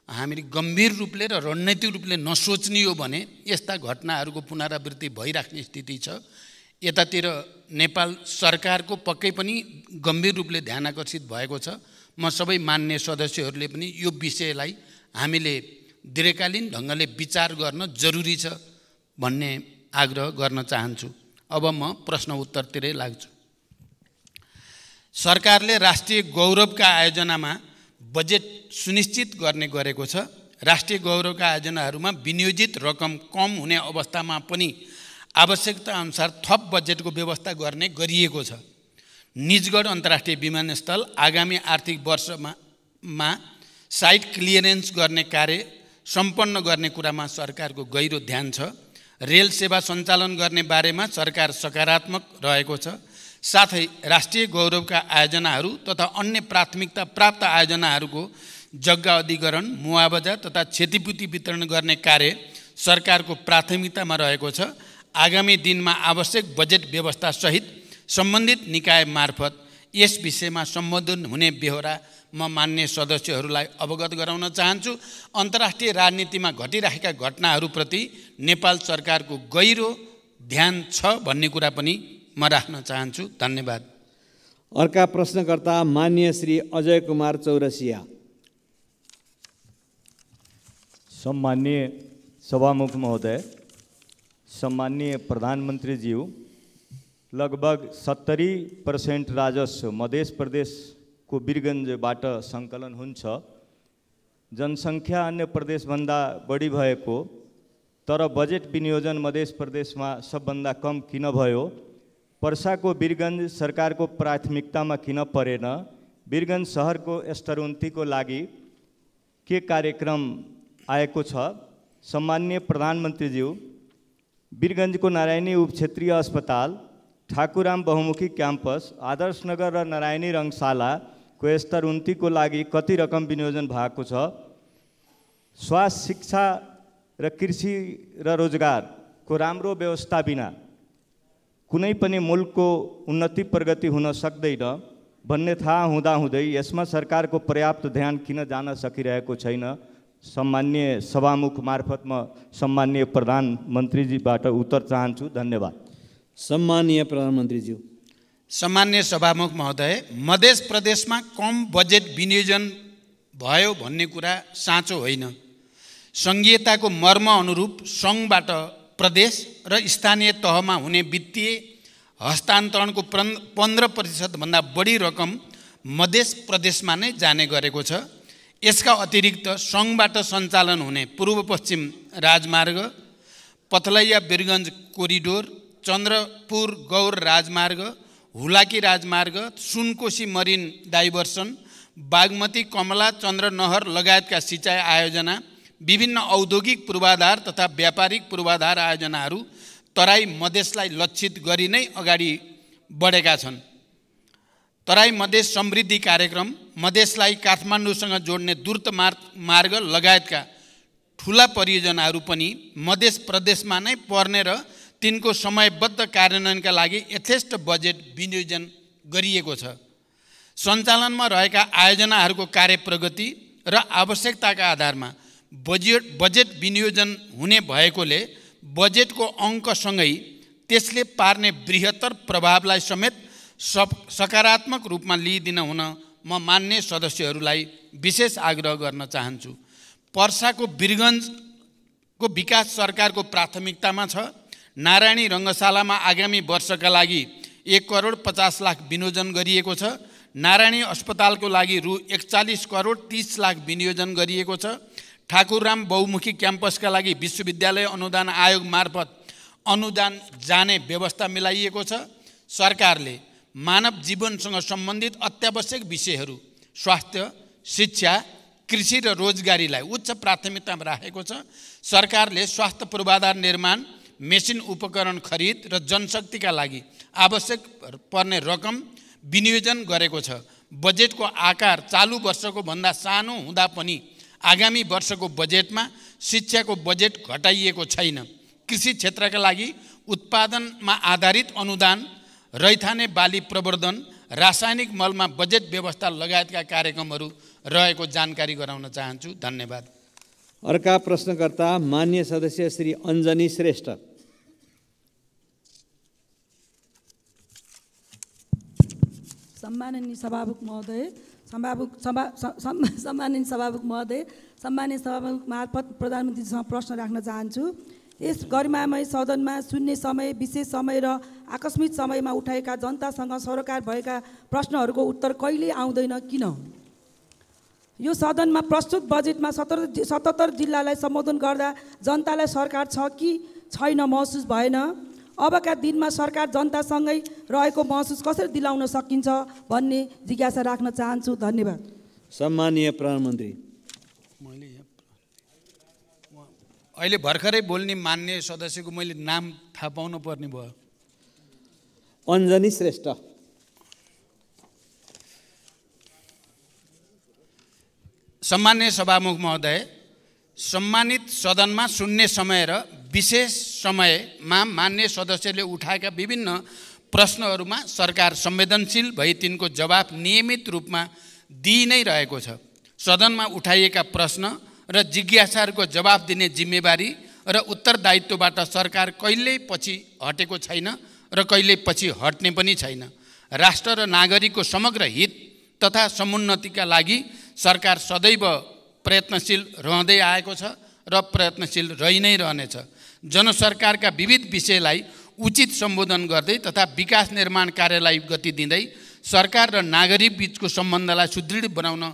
हामीले गम्भीर रूपले र रणनीतिक रूपले नसोच्ने हो भने यस्ता घटनाहरूको पुनरावृत्ति भइराख्ने स्थिति छ। यतातिर नेपाल सरकारको पक्कै पनि गम्भीर रूपले ध्यान आकर्षित भएको छ। म सबै मान्य सदस्यहरूले पनि यो विषयलाई हामीले दीर्घकालीन ढङ्गले विचार गर्न जरुरी छ भन्ने आग्रह गर्न चाहन्छु। अब म प्रश्न उत्तरतिरै लाग्छु। सरकारले राष्ट्रिय गौरवका आयोजनामा बजेट सुनिश्चित गर्ने गरेको छ। राष्ट्रिय गौरवका आयोजनाहरूमा विनियोजित रकम कम हुने अवस्थामा पनि आवश्यकता अनुसार थप बजेटको व्यवस्था गर्ने गरिएको छ। निजगढ अन्तर्राष्ट्रिय विमानस्थल आगामी आर्थिक वर्षमा साइट क्लियरेन्स गर्ने कार्य सम्पन्न गर्ने कुरामा सरकारको गहिरो ध्यान छ। रेल सेवा सञ्चालन गर्ने बारेमा सरकार सकारात्मक रहेको छ। साथै राष्ट्रिय गौरवका आयोजनाहरू तथा अन्य प्राथमिकता प्राप्त आयोजनाहरूको जग्गा अधिग्रहण, मुआवजा तथा क्षतिपूर्ति वितरण गर्ने कार्य सरकारको प्राथमिकतामा रहेको छ। आगामी दिनमा आवश्यक बजेट व्यवस्था सहित सम्बन्धित निकाय मार्फत यस विषयमा सम्बोधन हुने बेहोरा म मान्य सदस्यहरूलाई अवगत गराउन चाहन्छु। अन्तर्राष्ट्रिय राजनीतिमा घटिरहेका घटनाहरूप्रति नेपाल सरकारको गहिरो ध्यान छ भन्ने कुरा पनि म राख्न चाहन्छु। धन्यवाद।
अर्का प्रश्नकर्ता मान्य श्री अजय कुमार चौरसिया।
सम्मान्य सभामुख महोदय, सम्मान्य प्रधानमन्त्रीज्यू, लगभग 70% राजस्व मध्य प्रदेशको वीरगञ्जबाट सङ्कलन हुन्छ। जनसङ्ख्या अन्य प्रदेशभन्दा बढी भएको तर बजेट विनियोजन मध्य प्रदेशमा सबभन्दा कम किन भयो? पर्साको वीरगञ्ज सरकारको प्राथमिकतामा किन परेन? वीरगञ्ज सहरको स्तरोन्नतिको लागि के कार्यक्रम आएको छ? सम्माननीय प्रधानमन्त्रीज्यू, वीरगञ्जको नारायणी उपक्षेत्रीय अस्पताल, ठाकुराम बहुमुखी क्याम्पस, आदर्श नगर र नारायणी रङशालाको स्तरोन्नतिको लागि कति रकम विनियोजन भएको छ? स्वास्थ्य, शिक्षा र कृषि र रोजगारको राम्रो व्यवस्था बिना कुनै पनि मुलुकको उन्नति प्रगति हुन सक्दैन भन्ने थाहा हुँदाहुँदै यसमा सरकारको पर्याप्त ध्यान किन जान सकिरहेको छैन? सम्माननीय सभामुख मार्फत म सम्माननीय प्रधानमन्त्रीजीबाट उत्तर चाहन्छु। धन्यवाद।
सम्माननीय प्रधानमन्त्रीज्यू।
सम्माननीय सभामुख महोदय, मध्य प्रदेशमा कम बजेट विनियोजन भयो भन्ने कुरा साँचो होइन। सङ्घीयताको मर्म अनुरूप सङ्घबाट प्रदेश र स्थानीय तहमा हुने वित्तीय हस्तान्तरणको 15% भन्दा बढी रकम मध्य प्रदेशमा नै जाने गरेको छ। यसका अतिरिक्त सङ्घबाट सञ्चालन हुने पूर्व पश्चिम राजमार्ग, पथलैया वीरगञ्ज कोरिडोर, चन्द्रपुर गौर राजमार्ग, हुलाकी राजमार्ग, सुनकोशी मरिन डाइभर्सन, बागमती कमला चन्द्र नहर लगायतका सिँचाइ आयोजना, विभिन्न औद्योगिक पूर्वाधार तथा व्यापारिक पूर्वाधार आयोजनाहरू तराई मधेसलाई लक्षित गरी नै अगाडि बढेका छन्। तराई मधेस समृद्धि कार्यक्रम, मधेसलाई काठमाडौँसँग जोड्ने द्रुत मार्ग लगायतका ठुला परियोजनाहरू पनि मध्य प्रदेशमा नै पर्ने र तिनको समयबद्ध कार्यान्वयनका लागि यथेष्ट बजेट विनियोजन गरिएको छ। सञ्चालनमा रहेका आयोजनाहरूको कार्यप्रगति र आवश्यकताका आधारमा बजेट विनियोजन हुने भएकोले बजेटको अङ्कसँगै त्यसले पार्ने बृहत्तर प्रभावलाई समेत सकारात्मक रूपमा लिइदिन हुन म मान्य सदस्यहरूलाई विशेष आग्रह गर्न चाहन्छु। पर्साको वीरगञ्जको विकास सरकारको प्राथमिकतामा छ। नारायणी रङ्गशालामा आगामी वर्षका लागि 1,50,00,000 विनियोजन गरिएको छ। नारायणी अस्पतालको लागि रु 41,30,00,000 विनियोजन गरिएको छ। ठाकुरराम बहुमुखी क्याम्पसका लागि विश्वविद्यालय अनुदान आयोग मार्फत अनुदान जाने व्यवस्था मिलाइएको छ। सरकारले मानव जीवनसँग सम्बन्धित अत्यावश्यक विषयहरू स्वास्थ्य, शिक्षा, कृषि र रोजगारीलाई उच्च प्राथमिकतामा राखेको छ। सरकारले स्वास्थ्य पूर्वाधार निर्माण, मेसिन उपकरण खरिद र जनशक्तिका लागि आवश्यक पर्ने रकम विनियोजन गरेको छ। बजेटको आकार चालु वर्षको भन्दा सानो हुँदा पनि आगामी वर्षको बजेटमा शिक्षाको बजेट घटाइएको छैन। कृषि क्षेत्रका लागि उत्पादनमा आधारित अनुदान, रैथाने बाली प्रवर्धन, रासायनिक मलमा बजेट व्यवस्था लगायतका कार्यक्रमहरू रहेको जानकारी गराउन चाहन्छु। धन्यवाद।
अर्का प्रश्नकर्ता मान्य सदस्य श्री अञ्जनी श्रेष्ठ।
सम्माननीय सभामुख महोदय, सम्माननीय सभामुख महोदय, सम्माननीय सभामुख मार्फत प्रधानमन्त्रीसँग प्रश्न राख्न चाहन्छु। यस गरिमामय सदनमा शून्य समय, विशेष समय र आकस्मिक समयमा उठाएका जनतासँग सरोकार भएका प्रश्नहरूको उत्तर कहिले आउँदैन, किन? यो सदनमा प्रस्तुत बजेटमा 77 जिल्लालाई सम्बोधन गर्दा जनतालाई सरकार छ कि छैन महसुस भएन। अबका दिनमा सरकार जनतासँगै रहेको महसुस कसरी दिलाउन सकिन्छ भन्ने जिज्ञासा राख्न चाहन्छु। धन्यवाद।
सम्माननीय प्रधानमन्त्री।
अहिले भर्खरै बोल्ने मान्य सदस्यको मैले नाम थाहा पाउनु पर्ने भयो।
अञ्जनी श्रेष्ठ।
सम्मान्य सभामुख महोदय, सम्मानित सदनमा शून्य समय र विशेष समयमा मान्य सदस्यले उठाएका विभिन्न प्रश्नहरूमा सरकार संवेदनशील भई तिनको जवाफ नियमित रूपमा दिइ नै रहेको छ। सदनमा उठाइएका प्रश्न र जिज्ञासाहरूको जवाफ दिने जिम्मेवारी र उत्तरदायित्वबाट सरकार कहिल्यै पछि हटेको छैन र कहिल्यै पछि हट्ने पनि छैन। राष्ट्र र नागरिकको समग्र हित तथा समुन्नतिका लागि सरकार सदैव प्रयत्नशील रहँदै आएको छ र प्रयत्नशील रहि नै रहनेछ। जनसरकारका विविध विषयलाई उचित सम्बोधन गर्दै तथा विकास निर्माण कार्यलाई गति दिँदै सरकार र नागरिक बीचको सम्बन्धलाई सुदृढ बनाउन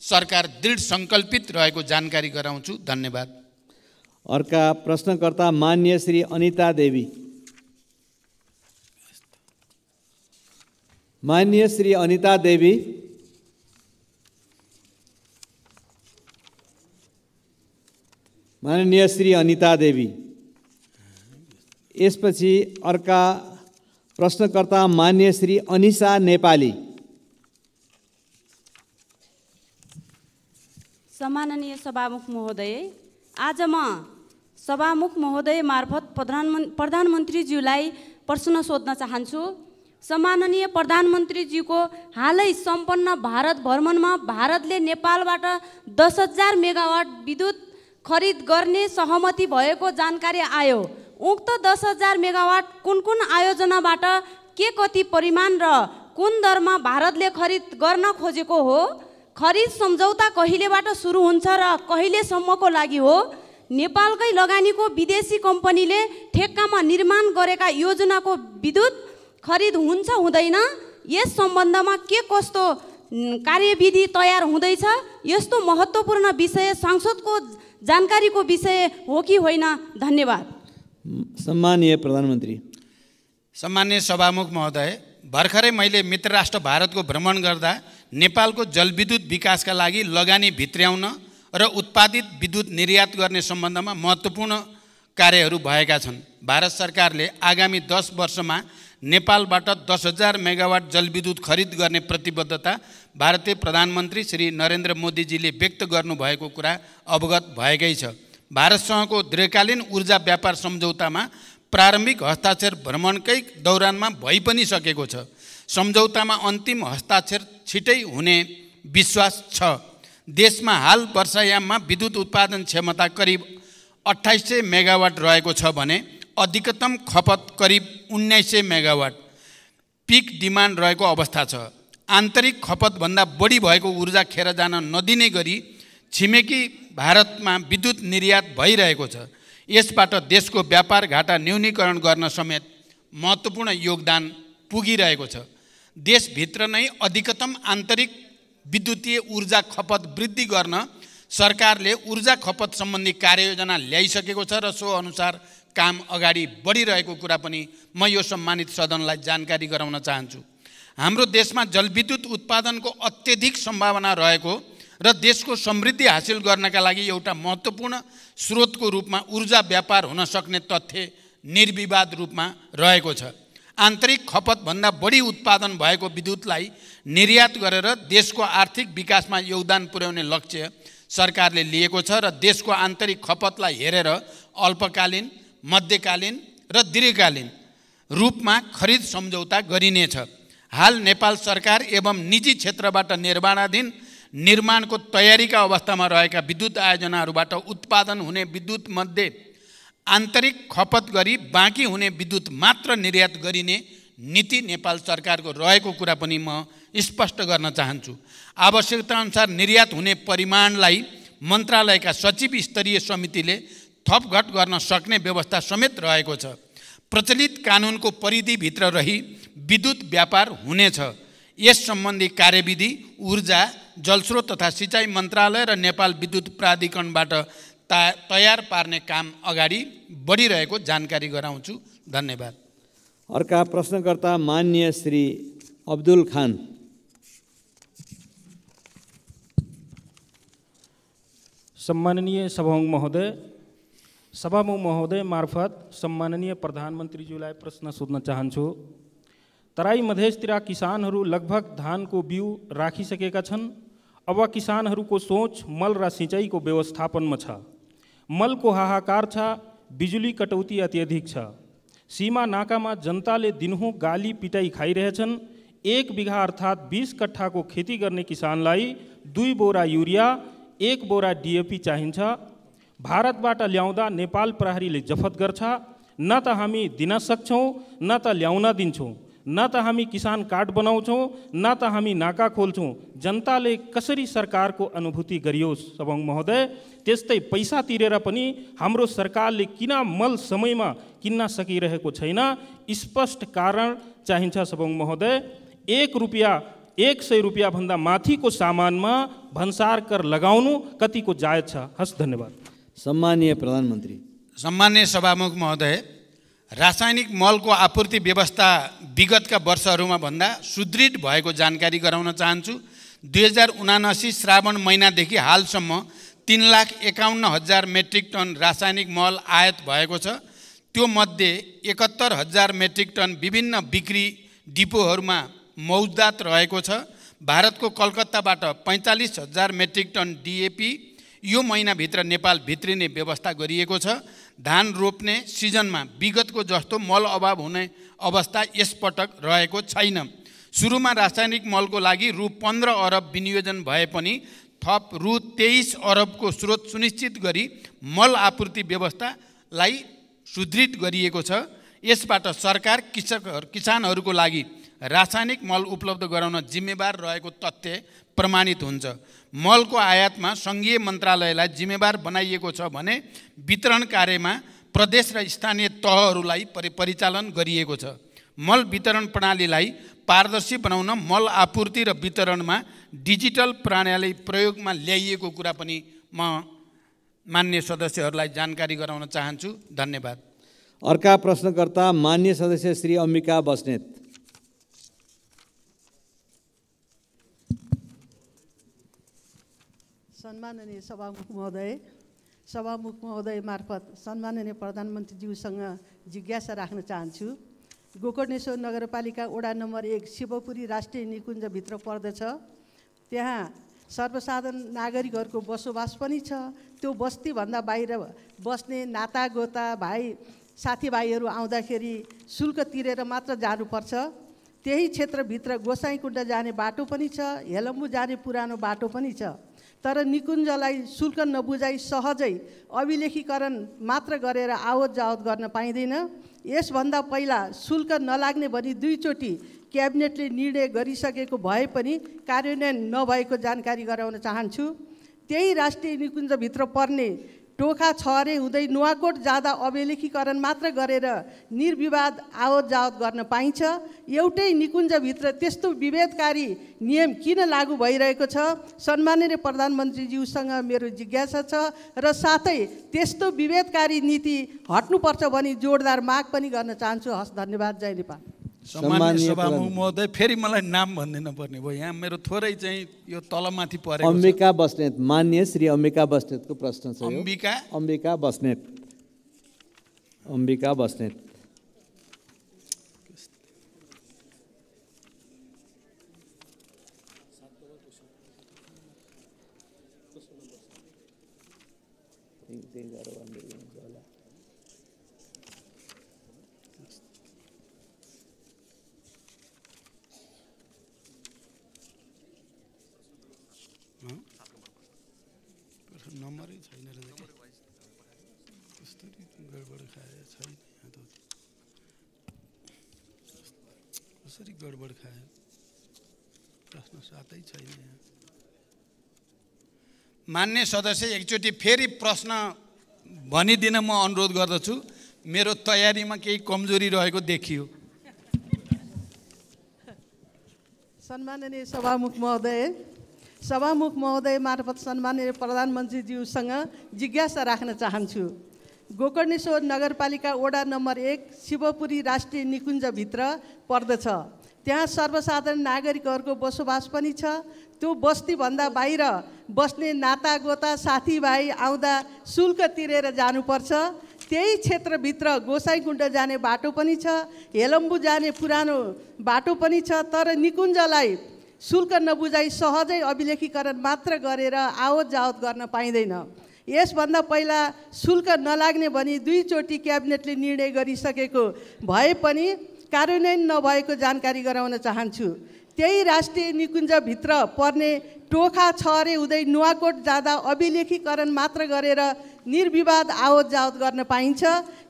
सरकार दृढ सङ्कल्पित रहेको जानकारी गराउँछु। धन्यवाद।
अर्का प्रश्नकर्ता मान्य श्री अनिता देवी। माननीय श्री अनिता देवी, माननीय श्री अनिता देवी। यसपछि अर्का प्रश्नकर्ता माननीय श्री अनिशा नेपाली।
सम्माननीय सभामुख महोदय, आज म सभामुख महोदय मार्फत प्रधानमन्त्रीज्यूलाई प्रश्न सोध्न चाहन्छु। सम्माननीय प्रधानमन्त्रीज्यूको हालै सम्पन्न भारत भ्रमणमा भारतले नेपालबाट 10,000 मेगावाट विद्युत खरिद गर्ने सहमति भएको जानकारी आयो। उक्त 10,000 मेगावाट कुन कुन आयोजनाबाट, के कति परिमाण र कुन दरमा भारतले खरिद गर्न खोजेको हो? खरिद सम्झौता कहिलेबाट सुरु हुन्छ र कहिलेसम्मको लागि हो? नेपालकै लगानीको विदेशी कम्पनीले ठेक्कामा निर्माण गरेका योजनाको विद्युत खरिद हुन्छ हुँदैन? यस सम्बन्धमा के कस्तो कार्यविधि तयार हुँदैछ? यस्तो महत्त्वपूर्ण विषय संसदको जानकारीको विषय हो कि होइन? धन्यवाद।
सम्माननीय प्रधानमन्त्री।
सम्माननीय सभामुख महोदय, भर्खरै मैले मित्र राष्ट्र भारतको भ्रमण गर्दा नेपालको जलविद्युत विकासका लागि लगानी भित्र्याउन र उत्पादित विद्युत निर्यात गर्ने सम्बन्धमा महत्त्वपूर्ण कार्यहरू भएका छन्। भारत सरकारले आगामी 10 वर्षमा नेपालबाट 10,000 मेगावाट जलविद्युत खरिद गर्ने प्रतिबद्धता भारतीय प्रधानमन्त्री श्री नरेन्द्र मोदीजीले व्यक्त गर्नुभएको कुरा अवगत भएकै छ। भारतसँगको दीर्घकालीन ऊर्जा व्यापार सम्झौतामा प्रारम्भिक हस्ताक्षर भ्रमणकै दौरानमा भइ पनि सकेको छ। सम्झौतामा अन्तिम हस्ताक्षर छिटै हुने विश्वास छ। देशमा हाल वर्षायाममा विद्युत उत्पादन क्षमता करिब 2800 मेगावाट रहेको छ भने अधिकतम खपत करिब 1900 मेगावाट पिक डिमान्ड रहेको अवस्था छ। आन्तरिक खपतभन्दा बढी भएको ऊर्जा खेर जान नदिने गरी छिमेकी भारतमा विद्युत निर्यात भइरहेको छ। यसबाट देशको व्यापार घाटा न्यूनीकरण गर्न समेत महत्त्वपूर्ण योगदान पुगिरहेको छ। देशभित्र नै अधिकतम आन्तरिक विद्युतीय ऊर्जा खपत वृद्धि गर्न सरकारले ऊर्जा खपत सम्बन्धी कार्ययोजना ल्याइसकेको छ र सो अनुसार काम अगाडि बढिरहेको कुरा पनि म यो सम्मानित सदनलाई जानकारी गराउन चाहन्छु। हाम्रो देशमा जलविद्युत उत्पादनको अत्यधिक सम्भावना रहेको र देशको समृद्धि हासिल गर्नका लागि एउटा महत्त्वपूर्ण स्रोतको रूपमा ऊर्जा व्यापार हुन सक्ने तथ्य निर्विवाद रूपमा रहेको छ। आन्तरिक खपतभन्दा बढी उत्पादन भएको विद्युतलाई निर्यात गरेर देशको आर्थिक विकासमा योगदान पुर्याउने लक्ष्य सरकारले लिएको छ र देशको आन्तरिक खपतलाई हेरेर अल्पकालीन, मध्यकालीन र दीर्घकालीन रूपमा खरिद सम्झौता गरिनेछ। हाल नेपाल सरकार एवं निजी क्षेत्रबाट निर्माणाधीन निर्माणको तयारीका अवस्थामा रहेका विद्युत आयोजनाहरूबाट उत्पादन हुने विद्युत मध्ये आन्तरिक खपत गरी बाँकी हुने विद्युत मात्र निर्यात गरिने नीति नेपाल सरकारको रहेको कुरा पनि म स्पष्ट गर्न चाहन्छु। आवश्यकताअनुसार निर्यात हुने परिमाणलाई मन्त्रालयका सचिव स्तरीय समितिले थपघट गर्न सक्ने व्यवस्था समेत रहेको छ। प्रचलित कानुनको परिधिभित्र रही विद्युत व्यापार हुनेछ। यस सम्बन्धी कार्यविधि ऊर्जा, जलस्रोत तथा सिँचाइ मन्त्रालय र नेपाल विद्युत प्राधिकरणबाट तयार पार्ने काम अगाडि बढिरहेको जानकारी गराउँछु। धन्यवाद।
अर्का प्रश्नकर्ता माननीय श्री अब्दुल खान।
सम्माननीय सभामुख महोदय मार्फत सम्माननीय प्रधानमन्त्रीज्यूलाई प्रश्न सोध्न चाहन्छु। तराई मधेसतिर किसानहरू लगभग धानको बिउ राखिसकेका छन्। अब किसानहरूको सोच मल र सिँचाइको व्यवस्थापनमा छ। मलको हाहाकार छ, बिजुली कटौती अत्यधिक छ। सीमा नाकामा जनताले दिनहुँ गाली पिटाई खाइरहेछन्। 1 बिघा अर्थात् 20 कट्ठाको खेती गर्ने किसानलाई 2 बोरा युरिया, 1 बोरा DAP चाहिन्छ। भारतबाट ल्याउँदा नेपाल प्रहरीले जफत गर्छ। न त हामी दिन सक्छौँ, न त ल्याउन दिन्छौँ, न त हामी किसान कार्ड बनाउँछौँ, न त हामी नाका खोल्छौँ। जनताले कसरी सरकारको अनुभूति गरियोस् सभामुख महोदय? त्यस्तै पैसा तिरेर पनि हाम्रो सरकारले किन मल समयमा किन्न सकिरहेको छैन? स्पष्ट कारण चाहिन्छ सभामुख महोदय। 100 रुपियाँ भन्दा माथिको सामानमा भन्सार कर लगाउनु कतिको जायज छ? हस्, धन्यवाद।
सम्माननीय प्रधानमन्त्री।
सम्माननीय सभामुख महोदय, रासायनिक मलको आपूर्ति व्यवस्था विगतका वर्षहरूमा भन्दा सुदृढ भएको जानकारी गराउन चाहन्छु। 2079 श्रावण महिनादेखि हालसम्म 3,51,000 मेट्रिक टन रासायनिक मल आयात भएको छ। त्यो मध्ये 71,000 मेट्रिक टन विभिन्न बिक्री डिपोहरूमा मौजदात रहेको छ। भारतको कलकत्ताबाट 45,000 मेट्रिक टन डिएपी यो महिनाभित्र नेपाल भित्रिने व्यवस्था गरिएको छ। धान रोप्ने सिजनमा विगतको जस्तो मल अभाव हुने अवस्था यसपटक रहेको छैन। सुरुमा रासायनिक मलको लागि रु 15 अरब विनियोजन भए पनि थप रु 23 अरबको स्रोत सुनिश्चित गरी मल आपूर्ति व्यवस्थालाई सुदृढ गरिएको छ। यसबाट सरकार किसानहरूको लागि रासायनिक मल उपलब्ध गराउन जिम्मेवार रहेको तथ्य प्रमाणित हुन्छ। मलको आयातमा सङ्घीय मन्त्रालयलाई जिम्मेवार बनाइएको छ भने वितरण कार्यमा प्रदेश र स्थानीय तहहरूलाई परिचालन गरिएको छ। मल वितरण प्रणालीलाई पारदर्शी बनाउन मल आपूर्ति र वितरणमा डिजिटल प्रणाली प्रयोगमा ल्याइएको कुरा पनि म मान्य सदस्यहरूलाई जानकारी गराउन चाहन्छु। धन्यवाद।
अर्का प्रश्नकर्ता मान्य सदस्य श्री अम्बिका बस्नेत।
सम्माननीय सभामुख महोदय मार्फत सम्माननीय प्रधानमन्त्रीज्यूसँग जिज्ञासा राख्न चाहन्छु। गोकर्णेश्वर नगरपालिका वडा नम्बर 1 शिवपुरी राष्ट्रिय निकुञ्जभित्र पर्दछ। त्यहाँ सर्वसाधारण नागरिकहरूको बसोबास पनि छ। त्यो बस्तीभन्दा बाहिर बस्ने नातागोता भाइ साथीभाइहरू आउँदाखेरि शुल्क तिरेर मात्र जानुपर्छ। त्यही क्षेत्रभित्र गोसाइँकुण्ड जाने बाटो पनि छ, हेलम्बु जाने पुरानो बाटो पनि छ। तर निकुञ्जलाई शुल्क नबुझाइ सहजै अभिलेखीकरण मात्र गरेर आवत जावत गर्न पाइँदैन। यसभन्दा पहिला शुल्क नलाग्ने भनी 2 चोटि क्याबिनेटले निर्णय गरिसकेको भए पनि कार्यान्वयन नभएको जानकारी गराउन चाहन्छु। त्यही राष्ट्रिय निकुञ्जभित्र पर्ने टोखा छहरे हुँदै नुवाकोट जाँदा अभिलेखीकरण मात्र गरेर निर्विवाद आवत जावत गर्न पाइन्छ। एउटै निकुञ्जभित्र त्यस्तो विभेदकारी नियम किन लागू भइरहेको छ? सम्माननीय प्रधानमन्त्रीज्यूसँग मेरो जिज्ञासा छ र साथै त्यस्तो विभेदकारी नीति हट्नुपर्छ भनी जोडदार माग पनि गर्न चाहन्छु। हस्, धन्यवाद। जय नेपाल।
सम्माननीय सभामुख महोदय, फेरि मलाई नाम भनिदिनु पर्ने भयो। यहाँ मेरो थोरै चाहिँ यो तलमाथि परेको छ।
अम्बिका बस्नेत, मान्य श्री अम्बिका बस्नेतको प्रश्न छ।
अम्बिका
बस्नेत। अम्बिका बस्नेत।
नम्बरै छैन रहेछ। कस्तरी गडबड खाए छैन, कसरी गडबड खायो? प्रश्न साथै छैन। मान्य सदस्य, एकचोटि फेरि प्रश्न भनिदिन म अनुरोध गर्दछु। मेरो तयारीमा केही कमजोरी रहेको देखियो।
सम्माननीय सभामुख महोदय मार्फत सम्माननीय प्रधानमन्त्रीज्यूसँग जिज्ञासा राख्न चाहन्छु। गोकर्णेश्वर नगरपालिका वडा नम्बर 1 शिवपुरी राष्ट्रिय निकुञ्जभित्र पर्दछ। त्यहाँ सर्वसाधारण नागरिकहरूको बसोबास पनि छ। त्यो बस्तीभन्दा बाहिर बस्ने नातागोता साथीभाइ आउँदा शुल्क तिरेर जानुपर्छ। त्यही क्षेत्रभित्र गोसाइँकुण्ड जाने बाटो पनि छ, हेलम्बु जाने पुरानो बाटो पनि छ। तर निकुञ्जलाई शुल्क नबुझाइ सहजै अभिलेखीकरण मात्र गरेर आवत जावत गर्न पाइँदैन। यसभन्दा पहिला शुल्क नलाग्ने भनी 2 चोटि क्याबिनेटले निर्णय गरिसकेको भए पनि कार्यान्वयन नभएको जानकारी गराउन चाहन्छु। त्यही राष्ट्रिय निकुञ्जभित्र पर्ने टोखा छहरे हुँदै नुवाकोट जाँदा अभिलेखीकरण मात्र गरेर निर्विवाद आवत जावत गर्न पाइन्छ।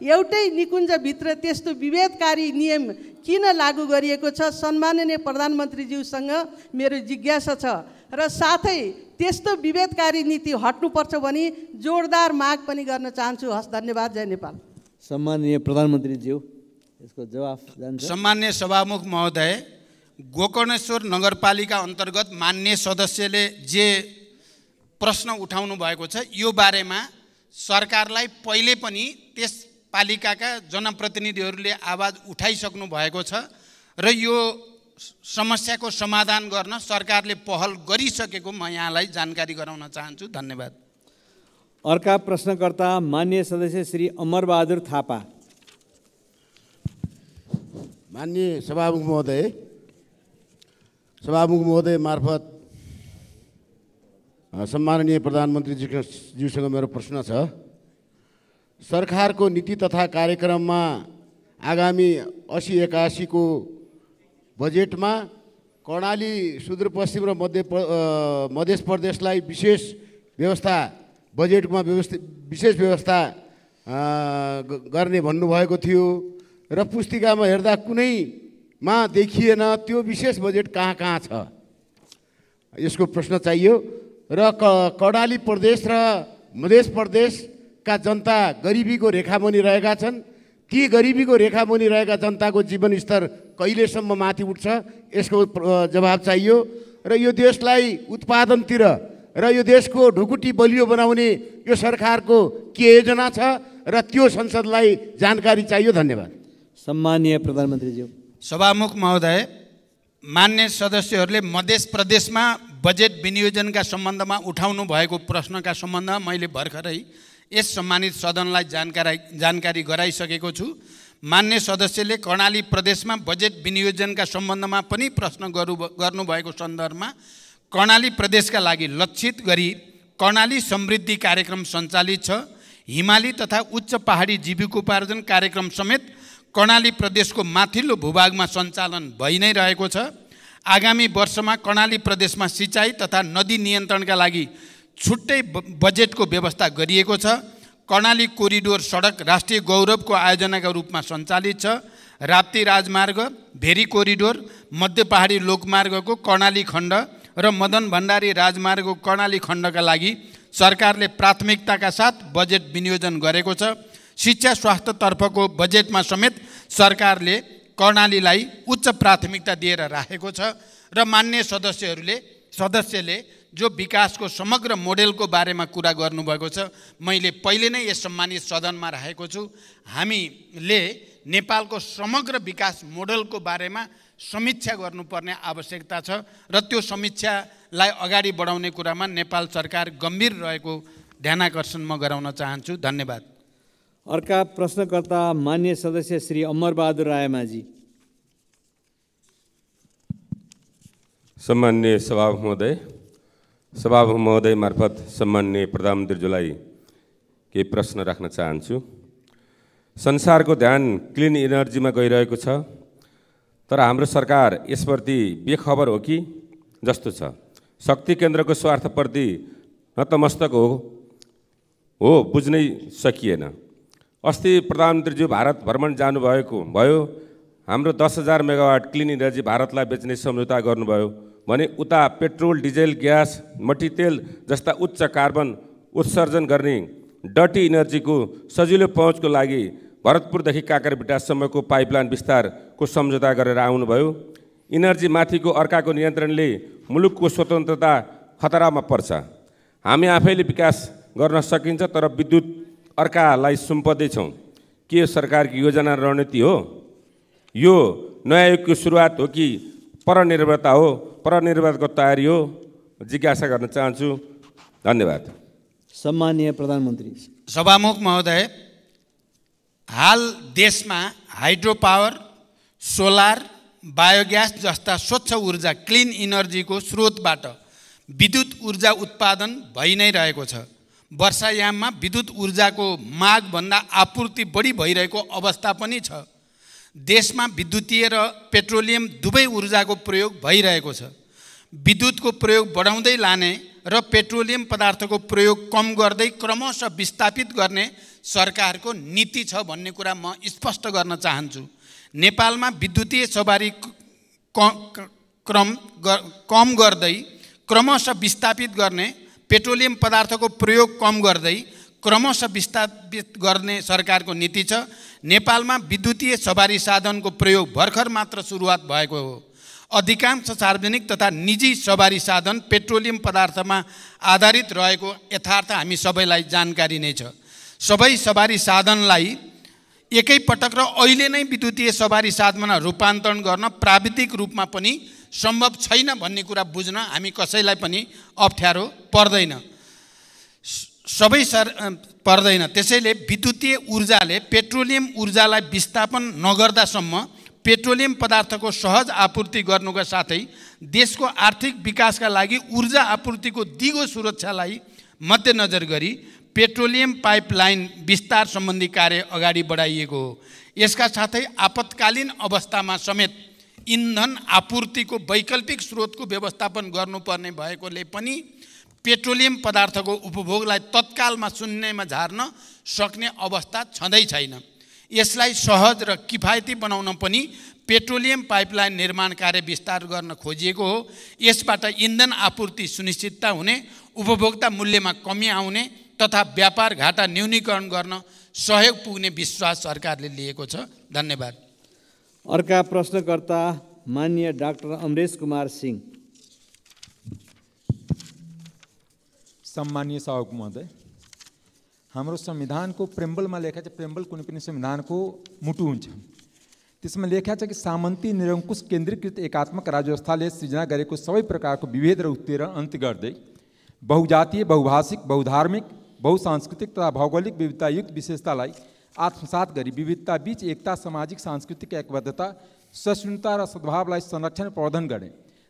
एउटै निकुञ्जभित्र त्यस्तो विभेदकारी नियम किन लागू गरिएको छ? सम्माननीय प्रधानमन्त्रीज्यूसँग मेरो जिज्ञासा छ र साथै त्यस्तो विभेदकारी नीति हट्नुपर्छ भनी जोडदार माग पनि गर्न चाहन्छु। हस्, धन्यवाद। जय नेपाल।
सम्माननीय प्रधानमन्त्रीज्यू, यसको जवाफ जान्छ।
सम्मान्य सभामुख महोदय, गोकर्णेश्वर नगरपालिका अन्तर्गत मान्य सदस्यले जे प्रश्न उठाउनु भएको छ यो बारेमा सरकारलाई पहिले पनि त्यस पालिकाका जनप्रतिनिधिहरूले आवाज उठाइसक्नु भएको छ र यो समस्याको समाधान गर्न सरकारले पहल गरिसकेको म यहाँलाई जानकारी गराउन चाहन्छु। धन्यवाद।
अर्का प्रश्नकर्ता माननीय सदस्य श्री अमरबहादुर थापा।
माननीय सभामुख महोदय मार्फत सम्माननीय प्रधानमन्त्रीज्यूसँग मेरो प्रश्न छ। सरकारको नीति तथा कार्यक्रममा आगामी 80-81 को बजेटमा कर्णाली सुदूरपश्चिम र मध्य प्रदेशलाई विशेष व्यवस्था बजेटमा विशेष व्यवस्था गर्ने भन्नुभएको थियो र पुस्तिकामा हेर्दा कुनैमा देखिएन त्यो विशेष बजेट कहाँ छ, यसको प्रश्न चाहियो। र कर्णाली प्रदेश र मध्य प्रदेशका जनता गरिबीको रेखामुनि रहेका छन्। ती गरिबीको रेखामुनि रहेका जनताको जीवन स्तर कहिलेसम्म माथि उठ्छ, यसको जवाब चाहियो। र यो देशलाई उत्पादनतिर र यो देशको ढुकुटी बलियो बनाउने यो सरकारको के योजना छ र त्यो संसदलाई जानकारी चाहियो। धन्यवाद।
सम्माननीय प्रधानमन्त्रीज्यू।
सभामुख महोदय, मान्य सदस्यहरूले मध्य प्रदेशमा बजेट विनियोजनका सम्बन्धमा उठाउनु भएको प्रश्नका सम्बन्धमा मैले भर्खरै यस सम्मानित सदनलाई जानकारी गराइसकेको छु। मान्य सदस्यले कर्णाली प्रदेशमा बजेट विनियोजनका सम्बन्धमा पनि प्रश्न गर्नुभएको सन्दर्भमा कर्णाली प्रदेशका लागि लक्षित गरी कर्णाली समृद्धि कार्यक्रम सञ्चालित छ। हिमाली तथा उच्च पहाडी जीविकोपार्जन कार्यक्रम समेत कर्णाली प्रदेशको माथिल्लो भूभागमा सञ्चालन भइ नै रहेको छ। आगामी वर्षमा कर्णाली प्रदेशमा सिँचाइ तथा नदी नियन्त्रणका लागि छुट्टै बजेटको व्यवस्था गरिएको छ। कर्णाली कोरिडोर सडक राष्ट्रिय गौरवको आयोजनाका रूपमा सञ्चालित छ। राप्ती राजमार्ग, भेरी कोरिडोर, मध्य पहाडी लोकमार्गको कर्णाली खण्ड र मदन भण्डारी राजमार्गको कर्णाली खण्डका लागि सरकारले प्राथमिकताका साथ बजेट विनियोजन गरेको छ। शिक्षा स्वास्थ्यतर्फको बजेटमा समेत सरकारले कर्णालीलाई उच्च प्राथमिकता दिएर राखेको छ। र मान्य सदस्यले जो विकासको समग्र मोडेलको बारेमा कुरा गर्नुभएको छ, मैले पहिले नै यस सम्मानित सदनमा राखेको छु। हामीले नेपालको समग्र विकास मोडेलको बारेमा समीक्षा गर्नुपर्ने आवश्यकता छ र त्यो समीक्षालाई अगाडि बढाउने कुरामा नेपाल सरकार गम्भीर रहेको ध्यानाकर्षण म गराउन चाहन्छु। धन्यवाद।
अर्का प्रश्नकर्ता मान्य सदस्य श्री अमरबहादुर रायमाझी।
सम्माननीय सभामुख महोदय मार्फत सम्माननीय प्रधानमन्त्रीज्यूलाई केही प्रश्न राख्न चाहन्छु। संसारको ध्यान क्लिन इनर्जीमा गइरहेको छ, तर हाम्रो सरकार यसप्रति बेखबर हो कि जस्तो छ। शक्ति केन्द्रको स्वार्थप्रति नतमस्तक हो बुझ्नै सकिएन। अस्ति प्रधानमन्त्रीज्यू भारत भ्रमण भयो। हाम्रो 10,000 मेगावाट क्लिन इनर्जी भारतलाई बेच्ने सम्झौता गर्नुभयो भने उता पेट्रोल, डिजेल, ग्यास, मट्टीतेल जस्ता उच्च कार्बन उत्सर्जन गर्ने डटी इनर्जीको सजिलो पहुँचको लागि भरतपुरदेखि काँकरभिटासम्मको पाइपलाइन विस्तारको सम्झौता गरेर आउनुभयो। इनर्जी माथिको अर्काको नियन्त्रणले मुलुकको स्वतन्त्रता खतरामा पर्छ। हामी आफैले विकास गर्न सकिन्छ, तर विद्युत अर्कालाई सुम्पदैछौँ। के सरकारको योजना रणनीति हो? यो नयाँ युगको सुरुवात हो कि परनिर्भरता हो? परनिर्भरताको तयारी हो? जिज्ञासा गर्न चाहन्छु। धन्यवाद।
सम्माननीय प्रधानमन्त्री।
सभामुख महोदय, हाल देशमा हाइड्रो पावर, सोलर, बायोग्यास जस्ता स्वच्छ ऊर्जा क्लिन इनर्जीको स्रोतबाट विद्युत ऊर्जा उत्पादन भइ नै रहेको छ। वर्षायाममा विद्युत ऊर्जाको मागभन्दा आपूर्ति बढी भइरहेको अवस्था पनि छ। देशमा विद्युतीय र पेट्रोलियम दुवै ऊर्जाको प्रयोग भइरहेको छ। विद्युतको प्रयोग बढाउँदै लाने र पेट्रोलियम पदार्थको प्रयोग कम गर्दै क्रमशः विस्थापित गर्ने सरकारको नीति छ भन्ने कुरा म स्पष्ट गर्न चाहन्छु। नेपालमा विद्युतीय सवारी कम गर्दै क्रमशः विस्थापित गर्ने, पेट्रोलियम पदार्थको प्रयोग कम गर्दै क्रमशः विस्थापित गर्ने सरकारको नीति छ। नेपालमा विद्युतीय सवारी साधनको प्रयोग भर्खर मात्र सुरुवात भएको हो। अधिकांश सार्वजनिक तथा निजी सवारी साधन पेट्रोलियम पदार्थमा आधारित रहेको यथार्थ हामी सबैलाई जानकारी नै छ। सबै सवारी साधनलाई एकैपटक र अहिले नै विद्युतीय सवारी साधनमा रूपान्तरण गर्न प्राविधिक रूपमा पनि सम्भव छैन भन्ने कुरा बुझ्न हामी कसैलाई पनि अप्ठ्यारो पर्दैन पर्दैन। त्यसैले विद्युतीय ऊर्जाले पेट्रोलियम ऊर्जालाई विस्थापन नगर्दासम्म पेट्रोलियम पदार्थको सहज आपूर्ति गर्नुका साथै देशको आर्थिक विकासका लागि ऊर्जा आपूर्तिको दिगो सुरक्षालाई मध्यनजर गरी पेट्रोलियम पाइपलाइन विस्तार सम्बन्धी कार्य अगाडि बढाइएको हो। यसका साथै आपतकालीन अवस्थामा समेत इन्धन आपूर्तिको वैकल्पिक स्रोतको व्यवस्थापन गर्नुपर्ने भएकोले पनि पेट्रोलियम पदार्थको उपभोगलाई तत्कालमा शून्यमा झार्न सक्ने अवस्था छँदै छैन। यसलाई सहज र किफायती बनाउन पनि पेट्रोलियम पाइपलाइन निर्माण कार्य विस्तार गर्न खोजिएको हो। यसबाट इन्धन आपूर्ति सुनिश्चितता हुने, उपभोक्ता मूल्यमा कमी आउने तथा व्यापार घाटा न्यूनीकरण गर्न सहयोग पुग्ने विश्वास सरकारले लिएको छ। धन्यवाद।
अर्का प्रश्नकर्ता माननीय डाक्टर अमरेश कुमार सिंह।
सम्मानीय सभामुख महोदय, हाम्रो संविधानको प्रेम्बलमा लेखा छ, प्रेम्बल कुनै पनि संविधानको मुटु हुन्छ। त्यसमा लेखा छ कि सामन्ती निरङ्कुश केन्द्रीकृत एकात्मक राज्य व्यवस्थाले सृजना गरेको सबै प्रकारको विभेद र उत्पीडन अन्त्य गर्दै बहुजातीय, बहुभाषिक, बहुधार्मिक, बहुसांस्कृतिक तथा भौगोलिक विविधतायुक्त विशेषतालाई आत्मसात गरी विविधता बीच एकता, सामाजिक सांस्कृतिक एकबद्धता, सहिष्णुता र सद्भावलाई संरक्षण प्रवर्धन गर्ने,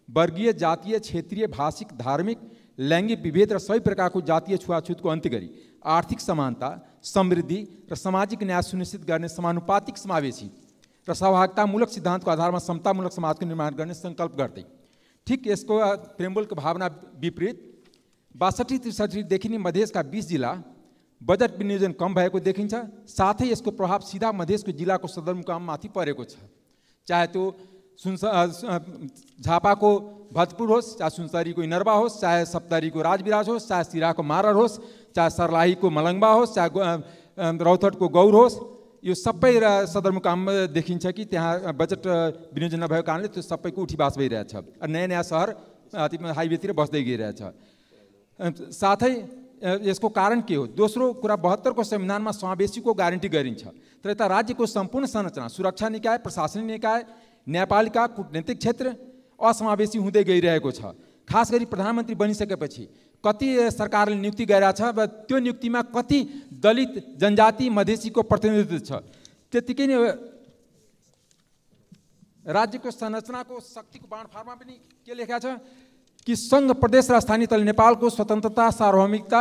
वर्गीय, जातीय, क्षेत्रीय, भाषिक, धार्मिक, लैंगिक विभेद र सबै प्रकारको जातीय छुवाछुतको अन्त्य गरी आर्थिक समानता, समृद्धि र सामाजिक न्याय सुनिश्चित गर्ने समानुपातिक, समावेशी र सहभागितामूलक सिद्धान्तको आधारमा समतामूलक समाजको निर्माण गर्ने सङ्कल्प गर्दै ठिक यसको प्रेम्बलको भावना विपरीत 62-63देखि नै मधेसका 20 जिल्ला बजेट विनियोजन कम भएको देखिन्छ। साथै यसको प्रभाव सिधा मधेसको जिल्लाको सदरमुकाममाथि परेको छ। चाहे त्यो झापाको भजपुर होस्, चाहे सुनसरीको इनरवा होस्, चाहे सप्तरीको राजविराज होस्, चाहे सिराको मारर होस्, चाहे सर्लाहीको मलङ्बा होस्, चाहे रौतहटको गौर होस्, यो सबै सदरमुकाममा देखिन्छ कि त्यहाँ बजेट विनियोजन नभएको कारणले त्यो सबैको उठीवास भइरहेछ। नयाँ नयाँ सहर हाइवेतिर बस्दै गइरहेछ। साथै यसको कारण के हो? दोस्रो कुरा, 72 को संविधानमा समावेशीको ग्यारेन्टी गरिन्छ, तर यता राज्यको सम्पूर्ण संरचना, सुरक्षा निकाय, प्रशासनिक निकाय, न्यायपालिका, कूटनीतिक क्षेत्र असमावेशी हुँदै गइरहेको छ। खास गरी प्रधानमन्त्री बनिसकेपछि कति सरकारले नियुक्ति गरेका छ, त्यो नियुक्तिमा कति दलित, जनजाति, मधेसीको प्रतिनिधित्व छ। त्यतिकै नै राज्यको संरचनाको शक्तिको बाँडफाँडमा पनि के लेखा छ कि संघ, प्रदेश र स्थानीय तल नेपालको स्वतन्त्रता, सार्वभौमिकता,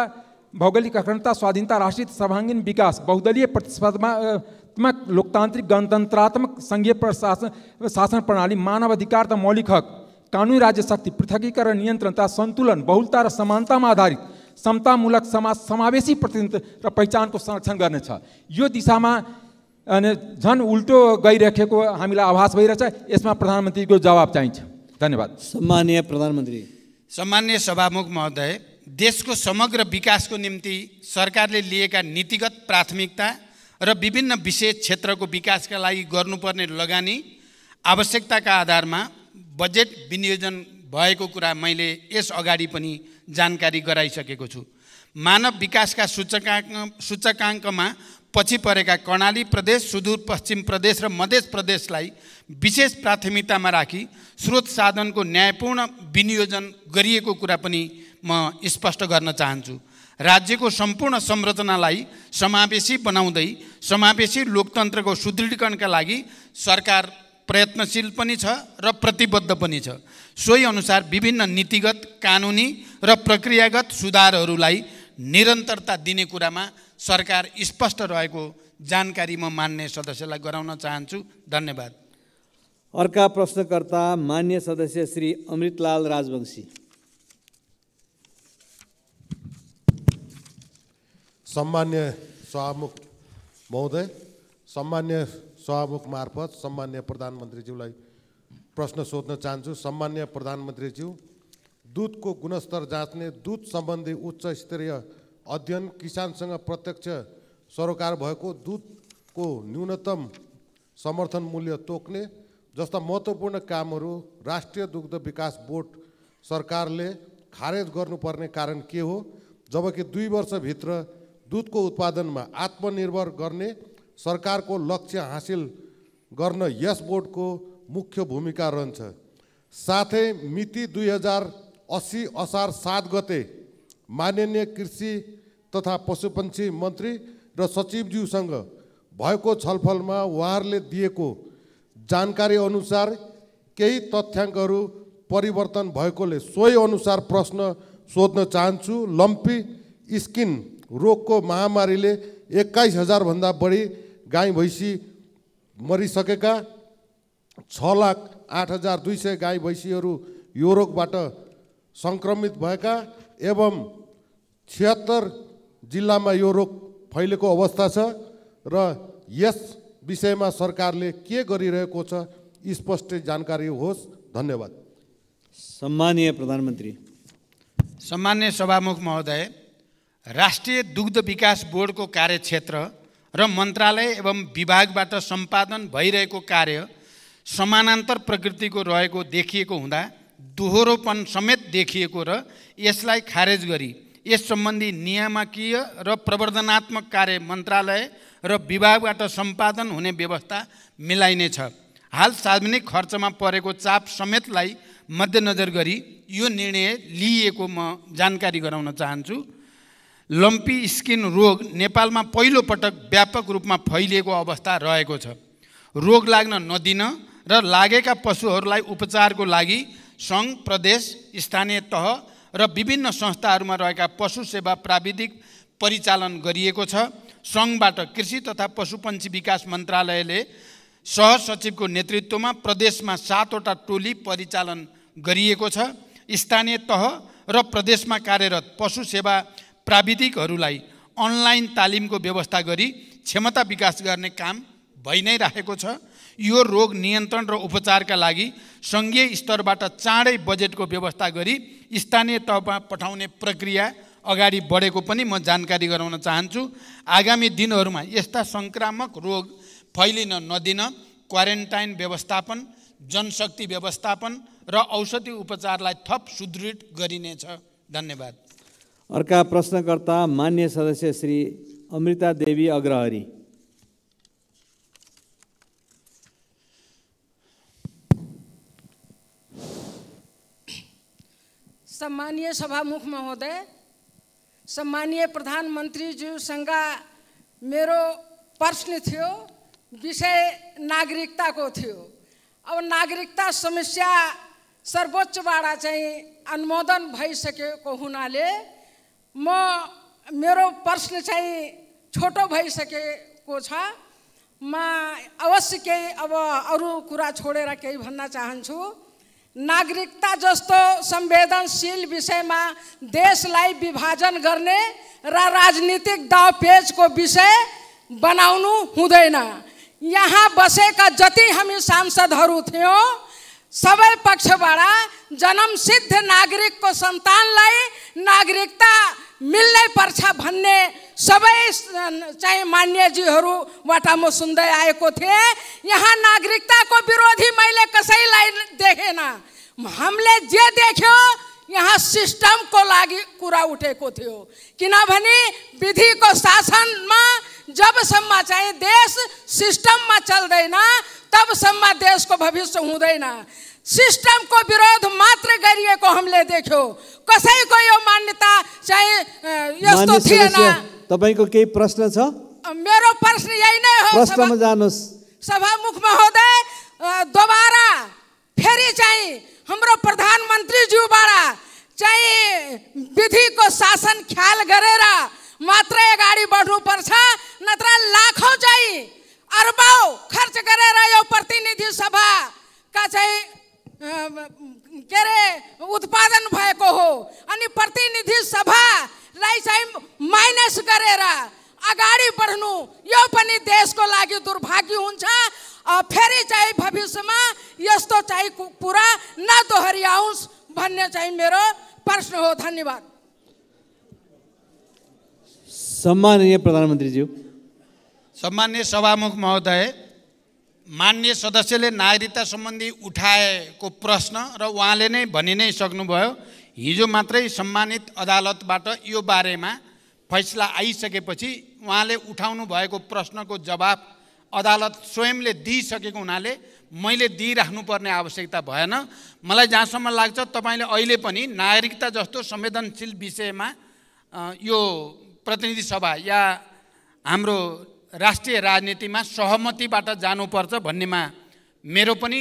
भौगोलिक अखण्डता, स्वाधीनता, राष्ट्रिय सर्वाङ्गीण विकास, बहुदलीय प्रतिस्पर्धात्मक, लोकतान्त्रिक, गणतन्त्रात्मक संघीय शासन प्रणाली, मानव अधिकार तथा मौलिक हक, कानुनी राज्य शक्ति, पृथकीकरण, नियन्त्रण तथा सन्तुलन, बहुलता र समानतामा आधारित समतामूलक समावेशी प्रतिनिधित्व र पहिचानको संरक्षण गर्नेछ। यो दिशामा झन् उल्टो गइरहेको हामीलाई आभास भइरहेछ। यसमा प्रधानमन्त्रीको जवाब चाहिन्छ। धन्यवाद।
सम्माननीय प्रधानमन्त्री।
सम्माननीय सभामुख महोदय, देशको समग्र विकासको निम्ति सरकारले लिएका नीतिगत प्राथमिकता र विभिन्न विशेष क्षेत्रको विकासका लागि गर्नुपर्ने लगानी आवश्यकताका आधारमा बजेट विनियोजन भएको कुरा मैले यस अगाडि पनि जानकारी गराइसकेको छु। मानव विकासका सूचकाङ्कमा पछि परेका कर्णाली प्रदेश, सुदूरपश्चिम प्रदेश र मध्य प्रदेशलाई विशेष प्राथमिकतामा राखी स्रोत साधनको न्यायपूर्ण विनियोजन गरिएको कुरा पनि म स्पष्ट गर्न चाहन्छु। राज्यको सम्पूर्ण संरचनालाई समावेशी बनाउँदै समावेशी लोकतन्त्रको सुदृढीकरणका लागि सरकार प्रयत्नशील पनि छ र प्रतिबद्ध पनि छ। सोही अनुसार विभिन्न नीतिगत, कानुनी र प्रक्रियागत सुधारहरूलाई निरन्तरता दिने कुरामा सरकार स्पष्ट रहेको जानकारी म मान्य सदस्यलाई गराउन चाहन्छु। धन्यवाद।
अर्का प्रश्नकर्ता मान्य सदस्य श्री अमृतलाल राजवंशी।
सम्मान्य सभामुख महोदय, सम्मान्य सभामुख मार्फत सम्मान्य प्रधानमन्त्रीज्यूलाई प्रश्न सोध्न चाहन्छु। सम्मान्य प्रधानमन्त्रीज्यू, दूधको गुणस्तर जाँच्ने, दूध सम्बन्धी उच्च स्तरीय अध्ययन, किसानसँग प्रत्यक्ष सरोकार भएको दूधको न्यूनतम समर्थन मूल्य तोक्ने जस्ता महत्त्वपूर्ण कामहरू राष्ट्रिय दुग्ध विकास बोर्ड सरकारले खारेज गर्नुपर्ने कारण के हो? जबकि 2 वर्षभित्र दूधको उत्पादनमा आत्मनिर्भर गर्ने सरकारको लक्ष्य हासिल गर्न यस बोर्डको मुख्य भूमिका रहन्छ। साथै मिति 2080 असार 7 गते माननीय कृषि तथा पशुपन्छी मन्त्री र सचिवज्यूसँग भएको छलफलमा उहाँहरूले दिएको जानकारी अनुसार केही तथ्याङ्कहरू परिवर्तन भएकोले सोही अनुसार प्रश्न सोध्न चाहन्छु। लम्पी स्किन रोगको महामारीले 21,000 भन्दा बढी गाई भैँसी मरिसकेका, 6,08,200 गाई भैँसीहरू यो रोगबाट सङ्क्रमित भएका एवं 76 जिल्लामा यो रोग फैलेको अवस्था छ र यस विषयमा सरकारले के गरिरहेको छ स्पष्ट जानकारी होस्। धन्यवाद।
सम्मानीय प्रधानमन्त्री।
सम्मान्य सभामुख महोदय, राष्ट्रिय दुग्ध विकास बोर्डको कार्यक्षेत्र र मन्त्रालय एवं विभागबाट सम्पादन भइरहेको कार्य समानान्तर प्रकृतिको रहेको देखिएको हुँदा दोहोरोपन समेत देखिएको र यसलाई खारेज गरी यस सम्बन्धी नियामकीय र प्रवर्धनात्मक कार्य मन्त्रालय र विभागबाट सम्पादन हुने व्यवस्था मिलाइनेछ। हाल सार्वजनिक खर्चमा परेको चाप समेतलाई मध्यनजर गरी यो निर्णय लिइएको म जानकारी गराउन चाहन्छु। लम्पी स्किन रोग नेपालमा पहिलो पटक व्यापक रूपमा फैलिएको अवस्था रहेको छ। रोग लाग्न नदिन र लागेका पशुहरूलाई उपचारको लागि सङ्घ, प्रदेश, स्थानीय तह र विभिन्न संस्थाहरूमा रहेका पशु सेवा प्राविधिक परिचालन गरिएको छ। सङ्घबाट कृषि तथा पशुपन्छी विकास मन्त्रालयले सहसचिवको नेतृत्वमा प्रदेशमा 7 वटा टोली परिचालन गरिएको छ। स्थानीय तह र प्रदेशमा कार्यरत पशु सेवा प्राविधिकहरूलाई अनलाइन तालिमको व्यवस्था गरी क्षमता विकास गर्ने काम भइ नै रहेको छ। यो रोग नियन्त्रण र उपचारका लागि सङ्घीय स्तरबाट चाँडै बजेटको व्यवस्था गरी स्थानीय तहमा पठाउने प्रक्रिया अगाडि बढेको पनि म जानकारी गराउन चाहन्छु। आगामी दिनहरूमा यस्ता सङ्क्रामक रोग फैलिन नदिन क्वारेन्टाइन व्यवस्थापन, जनशक्ति व्यवस्थापन र औषधि उपचारलाई थप सुदृढ गरिनेछ। धन्यवाद।
अर्का प्रश्नकर्ता मान्य सदस्य श्री अमृता देवी अग्रहरी।
सम्मानीय सभामुख महोदय, सम्मानीय प्रधानमन्त्रीज्यूसँग मेरो प्रश्न थियो, विषय नागरिकताको थियो। अब नागरिकता समस्या सर्वोच्चबाट चाहिँ अनुमोदन भइसकेको हुनाले मेरो प्रश्न चाहिँ छोटो भइसकेको छ। म अवश्य केही अब अरू कुरा छोडेर केही भन्न चाहन्छु। नागरिकता जस्तो संवेदनशील विषयमा देशलाई विभाजन गर्ने र राजनीतिक दावपेचको विषय बनाउनु हुँदैन। यहाँ बसेका जति हामी सांसदहरू थियौँ सबै पक्षबाट जन्मसिद्ध नागरिकको सन्तानलाई नागरिकता मिल्नै पर्छ भन्ने सबै चाहिँ मान्यजीहरूबाट म सुन्दै आएको थिएँ। यहाँ नागरिकताको विरोधी मैले कसैलाई देखेन। हामीले जे देख्यो यहाँ सिस्टमको लागि कुरा उठेको थियो, किनभने विधिको शासनमा जबसम्म चाहिँ देश सिस्टममा चल्दैन तबसम्म देशको भविष्य हुँदैन। सिस्टमको विरोध मात्र गरिएको हामीले देख्यो। कसैको यो मान्यता चाहिँ यस्तो थिएन।
तपाईको केही प्रश्न छ?
मेरो प्रश्न यही नै हो।
प्रश्नमा जानुहोस्।
सभामुख महोदय, दोबारा फेरि चाहिँ हाम्रो प्रधानमन्त्रीज्यूबाट चाहिँ विधिको शासन ख्याल गरेर मात्र अगाडि बढ्नुपर्छ, नत्र लाखौँ चाहिँ अरबौँ खर्च गरेर यो प्रतिनिधि सभाका चाहिँ के अरे उत्पादन भएको हो। अनि प्रतिनिधि सभालाई चाहिँ माइनस गरेर अगाडि बढ्नु यो पनि देशको लागि दुर्भाग्य हुन्छ। फेरि चाहिँ भविष्यमा यस्तो चाहिँ कुरा नदोहोऱ्याओस् भन्ने चाहिँ मेरो प्रश्न हो। धन्यवाद।
सम्माननीय प्रधानमन्त्रीज्यू।
सम्मान्य सभामुख महोदय, मान्य सदस्यले नागरिकता सम्बन्धी उठाएको प्रश्न र उहाँले नै भनि नै सक्नुभयो। हिजो मात्रै सम्मानित अदालतबाट यो बारेमा फैसला आइसकेपछि उहाँले उठाउनु भएको प्रश्नको जवाब अदालत स्वयंले दिइसकेको हुनाले मैले दिइराख्नुपर्ने आवश्यकता भएन। मलाई जहाँसम्म लाग्छ तपाईँले अहिले पनि नागरिकता जस्तो संवेदनशील विषयमा यो प्रतिनिधि सभा या हाम्रो राष्ट्रिय राजनीतिमा सहमतिबाट जानुपर्छ भन्नेमा मेरो पनि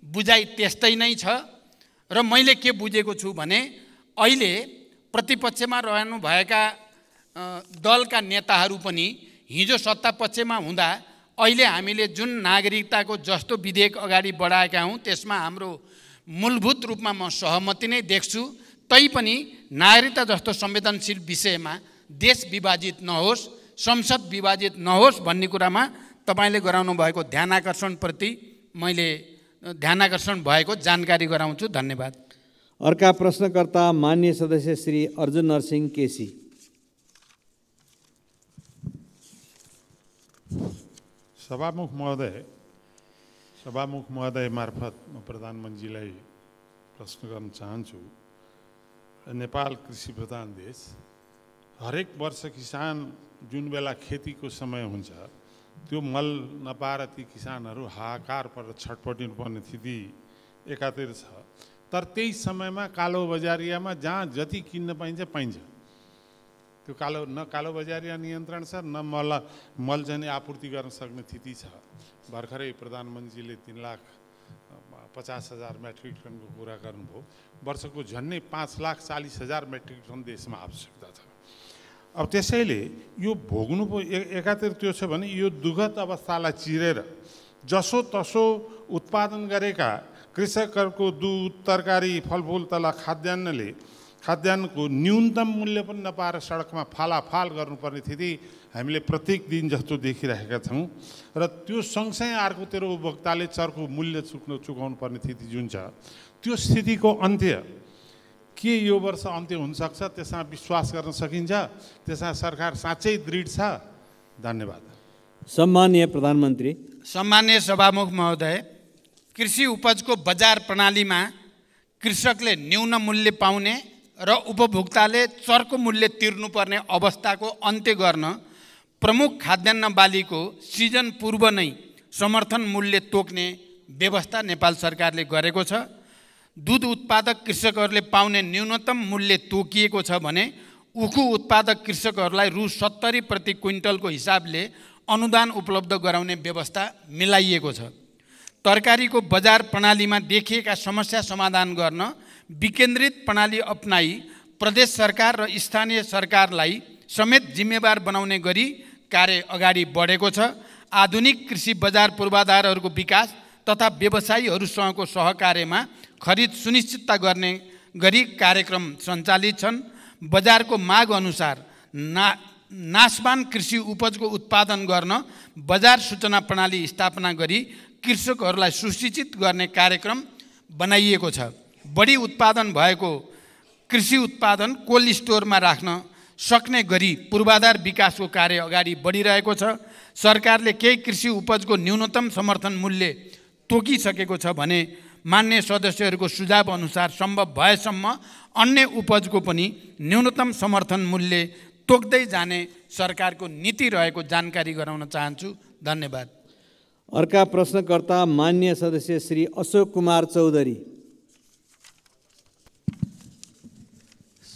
बुझाइ त्यस्तै नै छ। र मैले के बुझेको छु भने अहिले प्रतिपक्षमा रहनुभएका दलका नेताहरू पनि हिजो सत्तापक्षमा हुँदा अहिले हामीले जुन नागरिकताको जस्तो विधेयक अगाडि बढाएका हौँ त्यसमा हाम्रो मूलभूत रूपमा म सहमति नै देख्छु। तैपनि नागरिकता जस्तो संवेदनशील विषयमा देश विभाजित नहोस्, संसद विभाजित नहोस् भन्ने कुरामा तपाईँले गराउनु भएको ध्यानाकर्षणप्रति मैले ध्यानाकर्षण भएको जानकारी गराउँछु। धन्यवाद।
अर्का प्रश्नकर्ता माननीय सदस्य श्री अर्जुन नरसिंह केसी।
सभामुख महोदय मार्फत म प्रधानमन्त्रीलाई प्रश्न गर्न चाहन्छु। नेपाल कृषि प्रधान देश, हरेक वर्ष किसान जुन बेला खेतीको समय हुन्छ त्यो मल नपाएर ती किसानहरू हाहाकार पर छटपटिनुपर्ने स्थिति एकातिर छ। तर त्यही समयमा कालो बजारियामा जहाँ जति किन्न पाइन्छ पाइन्छ। त्यो कालो बजारिया नियन्त्रण छ, न मल चाहिँ आपूर्ति गर्न सक्ने स्थिति छ। भर्खरै प्रधानमन्त्रीले 3,50,000 मेट्रिक टनको कुरा गर्नुभयो। वर्षको झन्डै 5,40,000 मेट्रिक टन देशमा आवश्यकता छ। अब त्यसैले यो भोग्नु एकातिर त्यो छ भने यो दुःखद अवस्थालाई चिरेर जसोतसो उत्पादन गरेका कृषकहरूको दुध, तरकारी, फलफुल तथा खाद्यान्नको न्यूनतम मूल्य पनि नपाएर सडकमा फालाफाल गर्नुपर्ने स्थिति हामीले प्रत्येक दिन जस्तो देखिरहेका छौँ। र त्यो सँगसँगै अर्कोतिर उपभोक्ताले चर्को मूल्य चुकाउनु पर्ने स्थिति जुन छ, त्यो स्थितिको अन्त्य के यो वर्ष अन्त्य हुनसक्छ? त्यसमा विश्वास गर्न सकिन्छ? त्यसमा सरकार साँच्चै दृढ छ? धन्यवाद।
सम्माननीय प्रधानमन्त्री।
सम्माननीय सभामुख महोदय, कृषि उपजको बजार प्रणालीमा कृषकले न्यून मूल्य पाउने र उपभोक्ताले चर्को मूल्य तिर्नुपर्ने अवस्थाको अन्त्य गर्न प्रमुख खाद्यान्न बालीको सिजन पूर्व नै समर्थन मूल्य तोक्ने व्यवस्था नेपाल सरकारले गरेको छ। दुध उत्पादक कृषकहरूले पाउने न्यूनतम मूल्य तोकिएको छ भने उखु उत्पादक कृषकहरूलाई रु 70 प्रति क्विन्टलको हिसाबले अनुदान उपलब्ध गराउने व्यवस्था मिलाइएको छ। तरकारीको बजार प्रणालीमा देखिएका समस्या समाधान गर्न विकेन्द्रित प्रणाली अपनाई प्रदेश सरकार र स्थानीय सरकारलाई समेत जिम्मेवार बनाउने गरी कार्य अगाडि बढेको छ। आधुनिक कृषि बजार पूर्वाधारहरूको विकास तथा व्यवसायीहरूसँगको सहकार्यमा खरिद सुनिश्चितता गर्ने गरी कार्यक्रम सञ्चालित छन्। बजारको माग अनुसार नाशवान कृषि उपजको उत्पादन गर्न बजार सूचना प्रणाली स्थापना गरी कृषकहरूलाई सुसूचित गर्ने कार्यक्रम बनाइएको छ। बढी उत्पादन भएको कृषि उत्पादन कोल्ड स्टोरमा राख्न सक्ने गरी पूर्वाधार विकासको कार्य अगाडि बढिरहेको छ। सरकारले केही कृषि उपजको न्यूनतम समर्थन मूल्य तोकिसकेको छ भने मान्य सदस्यहरूको सुझाव अनुसार सम्भव भएसम्म अन्य उपजको पनि न्यूनतम समर्थन मूल्य तोक्दै जाने सरकारको नीति रहेको जानकारी गराउन चाहन्छु। धन्यवाद।
अर्का प्रश्नकर्ता मान्य सदस्य श्री अशोक कुमार चौधरी।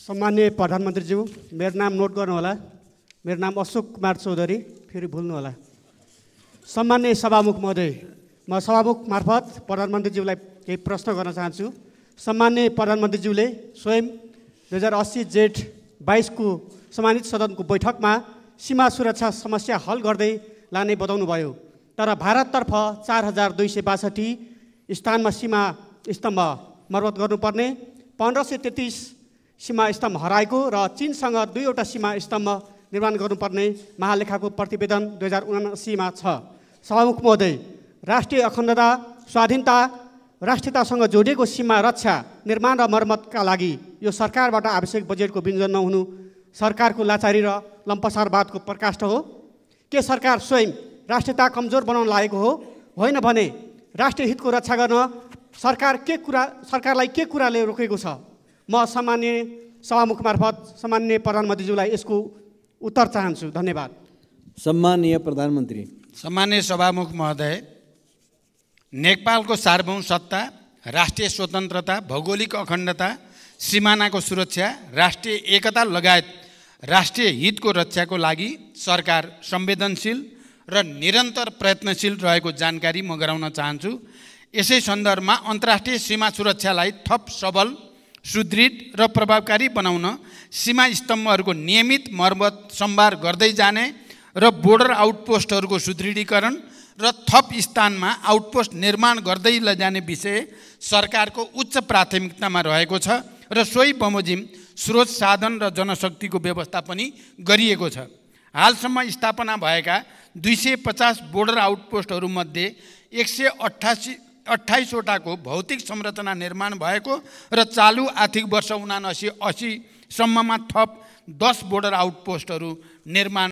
सम्मान्य प्रधानमन्त्रीज्यू, मेरो नाम नोट गर्नुहोला। मेरो नाम अशोक कुमार चौधरी, फेरि भुल्नुहोला। सम्मान्य सभामुख महोदय, म सभामुख मार्फत प्रधानमन्त्रीज्यूलाई केही प्रश्न गर्न चाहन्छु। सम्मान्य प्रधानमन्त्रीज्यूले स्वयं 2080 जेठ 22 को सम्मानित सदनको बैठकमा सीमा सुरक्षा समस्या हल गर्दै लाने बताउनुभयो। तर भारततर्फ 4262 स्थानमा सीमा स्तम्भ मर्मत गर्नुपर्ने, 1533 सीमा स्तम्भ हराएको र चीनसँग 2वटा सीमा स्तम्भ निर्माण गर्नुपर्ने महालेखाको प्रतिवेदन 2079 मा छ। सभामुख महोदय, राष्ट्रिय अखण्डता, स्वाधीनता, राष्ट्रियतासँग जोडिएको सीमा रक्षा, निर्माण र मर्मतका लागि यो सरकारबाट आवश्यक बजेटको विनियोजन नहुनु सरकारको लाचारी र लम्पसारवादको प्रकाष्ठ हो। के सरकार स्वयं राष्ट्रियता कमजोर बनाउन लागेको हो? होइन भने राष्ट्रिय हितको रक्षा गर्न सरकारलाई के कुराले रोकेको छ? म सम्मान्य सभामुख मार्फत सम्मान्य प्रधानमन्त्रीज्यूलाई यसको उत्तर चाहन्छु। धन्यवाद।
सम्माननीय प्रधानमन्त्री।
सम्माननीय सभामुख महोदय, नेपालको सार्वभौम सत्ता, राष्ट्रिय स्वतन्त्रता, भौगोलिक अखण्डता, सिमानाको सुरक्षा, राष्ट्रिय एकता लगायत राष्ट्रिय हितको रक्षाको लागि सरकार संवेदनशील र निरन्तर प्रयत्नशील रहेको जानकारी म गराउन चाहन्छु। यसै सन्दर्भमा अन्तर्राष्ट्रिय सीमा सुरक्षालाई थप सबल, सुदृढ र प्रभावकारी बनाउन सीमा स्तम्भहरूको नियमित मर्मत सम्भार गर्दै जाने र बोर्डर आउटपोस्टहरूको सुदृढीकरण र थप स्थानमा आउटपोस्ट निर्माण गर्दै लैजाने विषय सरकारको उच्च प्राथमिकतामा रहेको छ र सोही बमोजिम स्रोत साधन र जनशक्तिको व्यवस्था पनि गरिएको छ। हालसम्म स्थापना भएका 250 बोर्डर आउटपोस्टहरूमध्ये 128वटाको भौतिक संरचना निर्माण भएको र चालु आर्थिक वर्ष 79-80 सम्ममा थप 10 बोर्डर आउटपोस्टहरू निर्माण